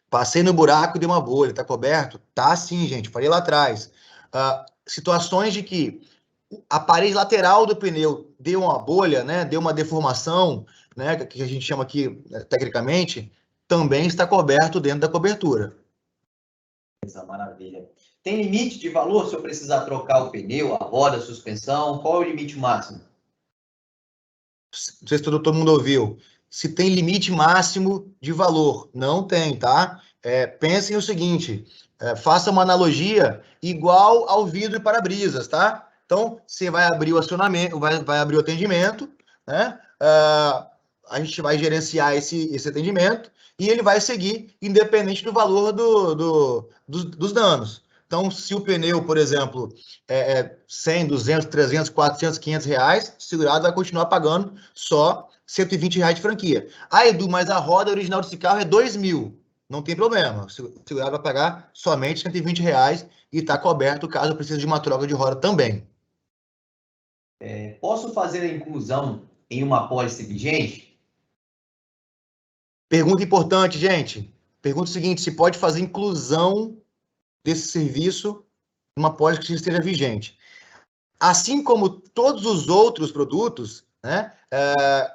Passei no buraco e deu uma bolha, tá coberto? Tá sim, gente, falei lá atrás. Situações de que a parede lateral do pneu deu uma bolha, né, deu uma deformação, né, que a gente chama aqui, tecnicamente, também está coberto dentro da cobertura. Maravilha. Tem limite de valor se eu precisar trocar o pneu, a roda, a suspensão? Qual é o limite máximo? Não sei se todo mundo ouviu. Se tem limite máximo de valor. Não tem, tá? Pensem o seguinte, faça uma analogia igual ao vidro e para-brisas, tá? Então, você vai abrir o acionamento, vai abrir o atendimento, né? A gente vai gerenciar esse atendimento e ele vai seguir independente do valor dos danos. Então, se o pneu, por exemplo, 100, 200, 300, 400, 500 reais, o segurado vai continuar pagando só R$ 120 de franquia. Ah, Edu, mas a roda original desse carro é 2.000. Não tem problema. O segurado vai pagar somente R$ 120 e está coberto caso precise de uma troca de roda também. Posso fazer a inclusão em uma pólice vigente? Pergunta importante, gente. Pergunta o seguinte, se pode fazer inclusão desse serviço numa pólice que esteja vigente. Assim como todos os outros produtos, né,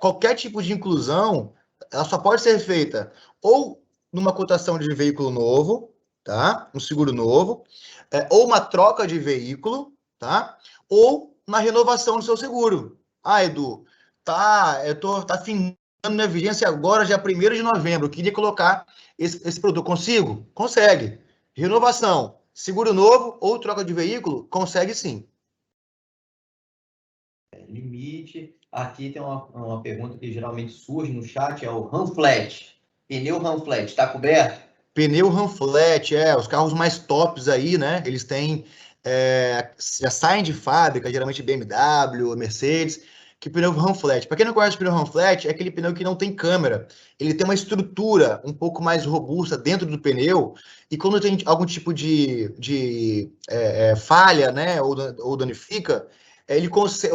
qualquer tipo de inclusão, ela só pode ser feita ou numa cotação de veículo novo, tá? Um seguro novo, ou uma troca de veículo, tá? Ou na renovação do seu seguro. Ah, Edu, tá findando minha vigência agora, dia 1º de novembro. Eu queria colocar esse produto. Consigo? Consegue. Renovação, seguro novo ou troca de veículo? Consegue sim. Limite. Aqui tem uma pergunta que geralmente surge no chat, é o RAM flat. Pneu RAM flat, está coberto? Pneu RAM flat, os carros mais tops aí, né? Eles têm, já saem de fábrica, geralmente BMW, Mercedes, que pneu RAM flat. Para quem não conhece o pneu RAM flat, é aquele pneu que não tem câmera. Ele tem uma estrutura um pouco mais robusta dentro do pneu, e quando tem algum tipo de falha, né, ou danifica,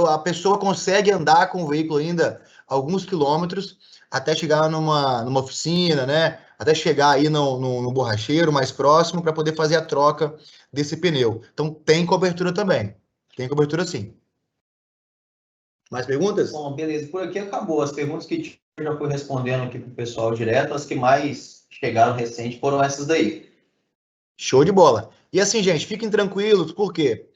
a pessoa consegue andar com o veículo ainda alguns quilômetros até chegar numa oficina, né? Até chegar aí no borracheiro mais próximo para poder fazer a troca desse pneu. Então tem cobertura também. Tem cobertura sim. Mais perguntas? Bom, beleza. Por aqui acabou. As perguntas que eu já fui respondendo aqui para o pessoal direto, as que mais chegaram recente foram essas daí. Show de bola. E assim, gente, fiquem tranquilos, porque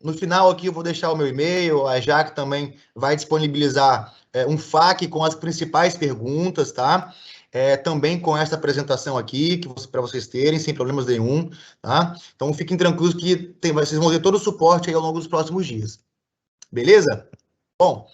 no final aqui eu vou deixar o meu e-mail, a Jaque também vai disponibilizar um FAQ com as principais perguntas, tá? Também com essa apresentação aqui, para vocês terem, sem problemas nenhum, tá? Então fiquem tranquilos que vocês vão ter todo o suporte aí ao longo dos próximos dias. Beleza? Bom,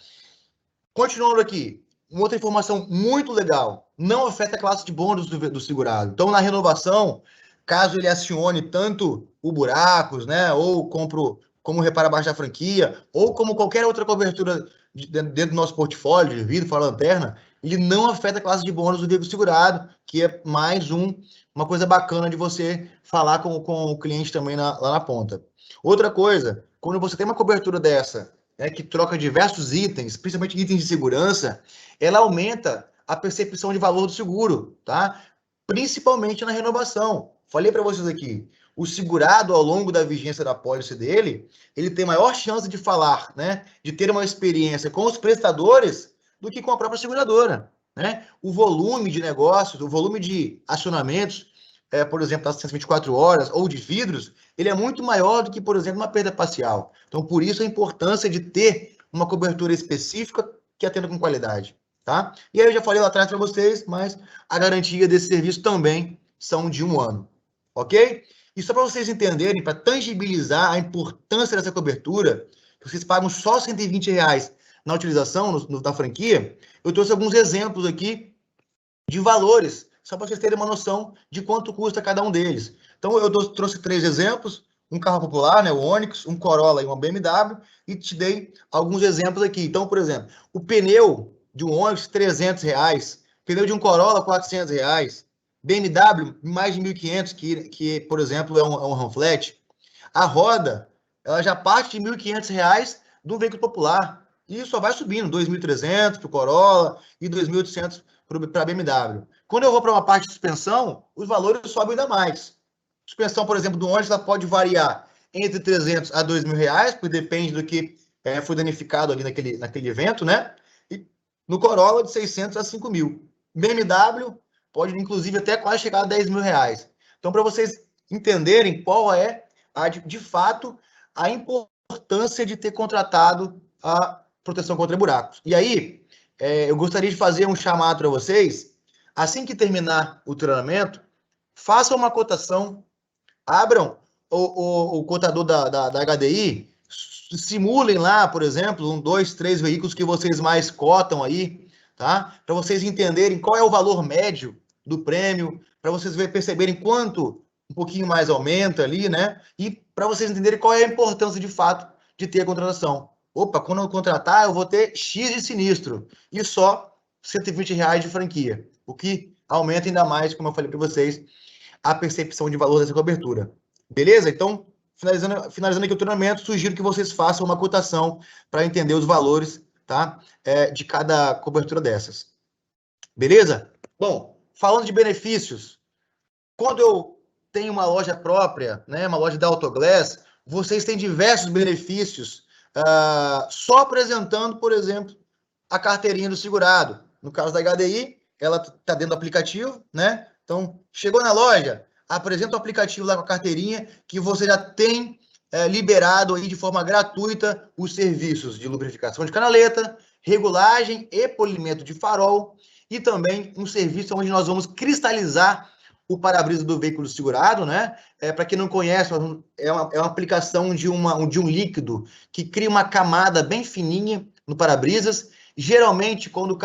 continuando aqui, uma outra informação muito legal, não afeta a classe de bônus do segurado. Então, na renovação, caso ele acione tanto o buracos, né, ou como repara abaixo da franquia, ou como qualquer outra cobertura dentro do nosso portfólio de vidro, fora lanterna, ele não afeta a classe de bônus do veículo segurado, que é mais uma coisa bacana de você falar com o cliente também lá na ponta. Outra coisa, quando você tem uma cobertura dessa, que troca diversos itens, principalmente itens de segurança, ela aumenta a percepção de valor do seguro, tá? Principalmente na renovação. Falei para vocês aqui, o segurado, ao longo da vigência da pólice dele, ele tem maior chance de falar, né, de ter uma experiência com os prestadores do que com a própria seguradora, né? O volume de negócios, o volume de acionamentos, por exemplo, das 124 horas ou de vidros, ele é muito maior do que, por exemplo, uma perda parcial. Então, por isso a importância de ter uma cobertura específica que atenda com qualidade, tá? E aí eu já falei lá atrás para vocês, mas a garantia desse serviço também são de 1 ano, ok? E só para vocês entenderem, para tangibilizar a importância dessa cobertura, vocês pagam só R$120 na utilização da franquia, eu trouxe alguns exemplos aqui de valores, só para vocês terem uma noção de quanto custa cada um deles. Então, eu trouxe 3 exemplos, um carro popular, né, o Onix, um Corolla e uma BMW, e te dei alguns exemplos aqui. Então, por exemplo, o pneu de um Onix, R$300, pneu de um Corolla, R$400, BMW, mais de 1.500, que, por exemplo, é um RAM flat. A roda, ela já parte de R$1.500 de um veículo popular, e só vai subindo, 2.300 para o Corolla e 2.800 para a BMW. Quando eu vou para uma parte de suspensão, os valores sobem ainda mais. Suspensão, por exemplo, do Onix, ela pode variar entre 300 a R$2.000, porque depende do que foi danificado ali naquele evento, né? E no Corolla, de 600 a 5.000. BMW pode, inclusive, até quase chegar a R$10.000. Então, para vocês entenderem qual é, de fato, a importância de ter contratado a proteção contra buracos. E aí, eu gostaria de fazer um chamado para vocês. Assim que terminar o treinamento, façam uma cotação, abram o cotador da HDI, simulem lá, por exemplo, 1, 2, 3 veículos que vocês mais cotam aí, tá? Para vocês entenderem qual é o valor médio do prêmio, para vocês perceberem quanto um pouquinho mais aumenta ali, né? E para vocês entenderem qual é a importância de fato de ter a contratação. Opa, quando eu contratar, eu vou ter X de sinistro e só R$120 de franquia, o que aumenta ainda mais, como eu falei para vocês, a percepção de valor dessa cobertura. Beleza? Então, finalizando aqui o treinamento, sugiro que vocês façam uma cotação para entender os valores, tá? De cada cobertura dessas. Beleza? Bom, falando de benefícios, quando eu tenho uma loja própria, né, uma loja da Autoglass, vocês têm diversos benefícios só apresentando, por exemplo, a carteirinha do segurado. No caso da HDI, ela está dentro do aplicativo, né? Então, chegou na loja, apresenta o aplicativo lá com a carteirinha, que você já tem liberado aí de forma gratuita os serviços de lubrificação de canaleta, regulagem e polimento de farol e também um serviço onde nós vamos cristalizar o para-brisa do veículo segurado, né? Para quem não conhece, é uma aplicação de um líquido que cria uma camada bem fininha no para-brisas. Geralmente, quando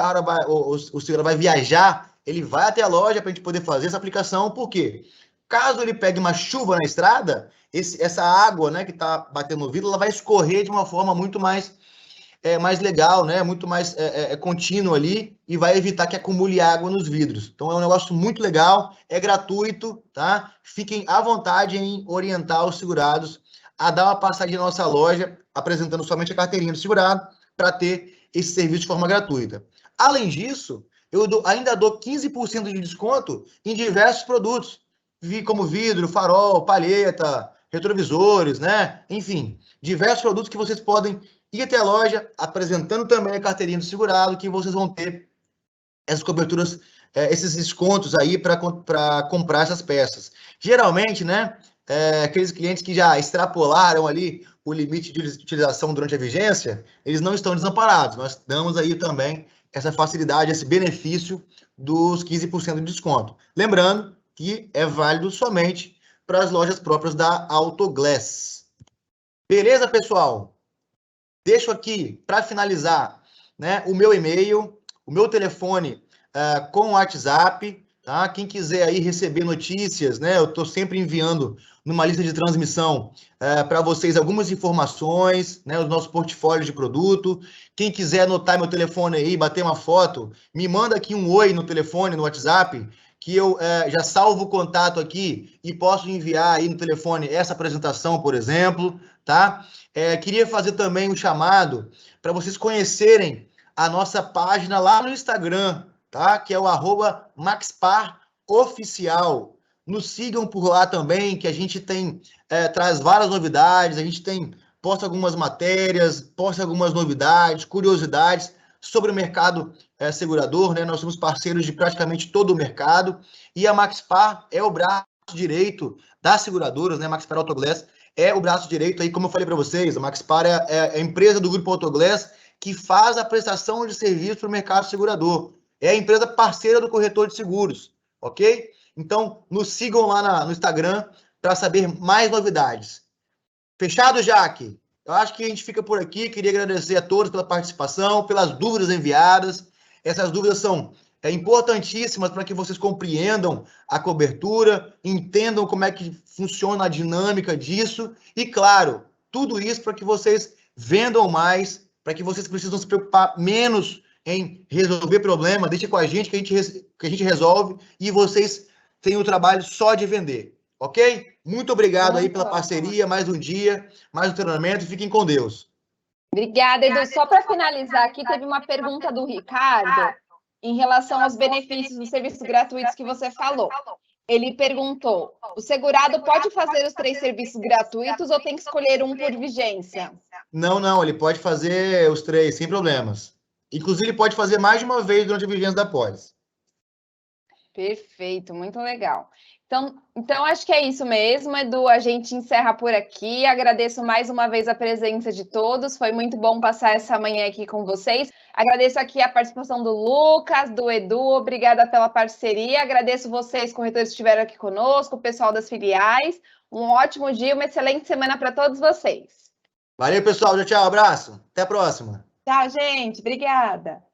o segurado vai viajar, ele vai até a loja para a gente poder fazer essa aplicação. Por quê? Caso ele pegue uma chuva na estrada, essa água, né, que está batendo no vidro, ela vai escorrer de uma forma muito mais legal, né? Muito mais contínuo ali e vai evitar que acumule água nos vidros. Então é um negócio muito legal, é gratuito, tá? Fiquem à vontade em orientar os segurados a dar uma passadinha na nossa loja, apresentando somente a carteirinha do segurado para ter esse serviço de forma gratuita. Além disso, eu ainda dou 15% de desconto em diversos produtos, como vidro, farol, palheta, retrovisores, né? Enfim, diversos produtos que vocês podem ir até a loja, apresentando também a carteirinha do segurado, que vocês vão ter essas coberturas, esses descontos aí para comprar essas peças. Geralmente, né, aqueles clientes que já extrapolaram ali o limite de utilização durante a vigência, eles não estão desamparados. Nós damos aí também essa facilidade, esse benefício dos 15% de desconto. Lembrando que é válido somente para as lojas próprias da Autoglass. Beleza, pessoal? Deixo aqui, para finalizar, né, o meu e-mail, o meu telefone com o WhatsApp, tá? Quem quiser aí receber notícias, né, eu estou sempre enviando numa lista de transmissão para vocês algumas informações, né, os nossos portfólios de produto. Quem quiser anotar meu telefone aí, bater uma foto, me manda aqui um oi no telefone, no WhatsApp, que eu já salvo o contato aqui e posso enviar aí no telefone essa apresentação, por exemplo, tá? Queria fazer também um chamado para vocês conhecerem a nossa página lá no Instagram, tá? Que é o @MaxParOficial. Nos sigam por lá também, que a gente traz várias novidades, a gente posta algumas matérias, posta algumas novidades, curiosidades sobre o mercado segurador, né? Nós somos parceiros de praticamente todo o mercado e a MaxPar é o braço direito das seguradoras, né? MaxPar Autoglass é o braço direito aí, como eu falei para vocês, a MaxPar é a empresa do Grupo Autoglass que faz a prestação de serviço para o mercado segurador. É a empresa parceira do corretor de seguros, ok? Então, nos sigam lá no Instagram para saber mais novidades. Fechado, Jaque? Eu acho que a gente fica por aqui. Queria agradecer a todos pela participação, pelas dúvidas enviadas. Essas dúvidas são importantíssimas para que vocês compreendam a cobertura, entendam como é que funciona a dinâmica disso e, claro, tudo isso para que vocês vendam mais, para que vocês precisam se preocupar menos em resolver problema. Deixa com a gente que a gente resolve e vocês têm o trabalho só de vender, ok? Muito obrigado aí pela parceria, mais um dia, mais um treinamento e fiquem com Deus. Obrigada, Edu. Só para finalizar aqui, teve uma pergunta do Ricardo em relação aos benefícios dos serviços gratuitos que você falou. Ele perguntou, o segurado pode fazer os 3 serviços gratuitos ou tem que escolher um por vigência? Não, ele pode fazer os 3, sem problemas. Inclusive, ele pode fazer mais de uma vez durante a vigência da pólice. Perfeito, muito legal. Então, acho que é isso mesmo, Edu. A gente encerra por aqui. Agradeço mais uma vez a presença de todos. Foi muito bom passar essa manhã aqui com vocês. Agradeço aqui a participação do Lucas, do Edu. Obrigada pela parceria. Agradeço vocês, corretores, que estiveram aqui conosco, o pessoal das filiais. Um ótimo dia, uma excelente semana para todos vocês. Valeu, pessoal. Tchau, abraço. Até a próxima. Tchau, gente. Obrigada.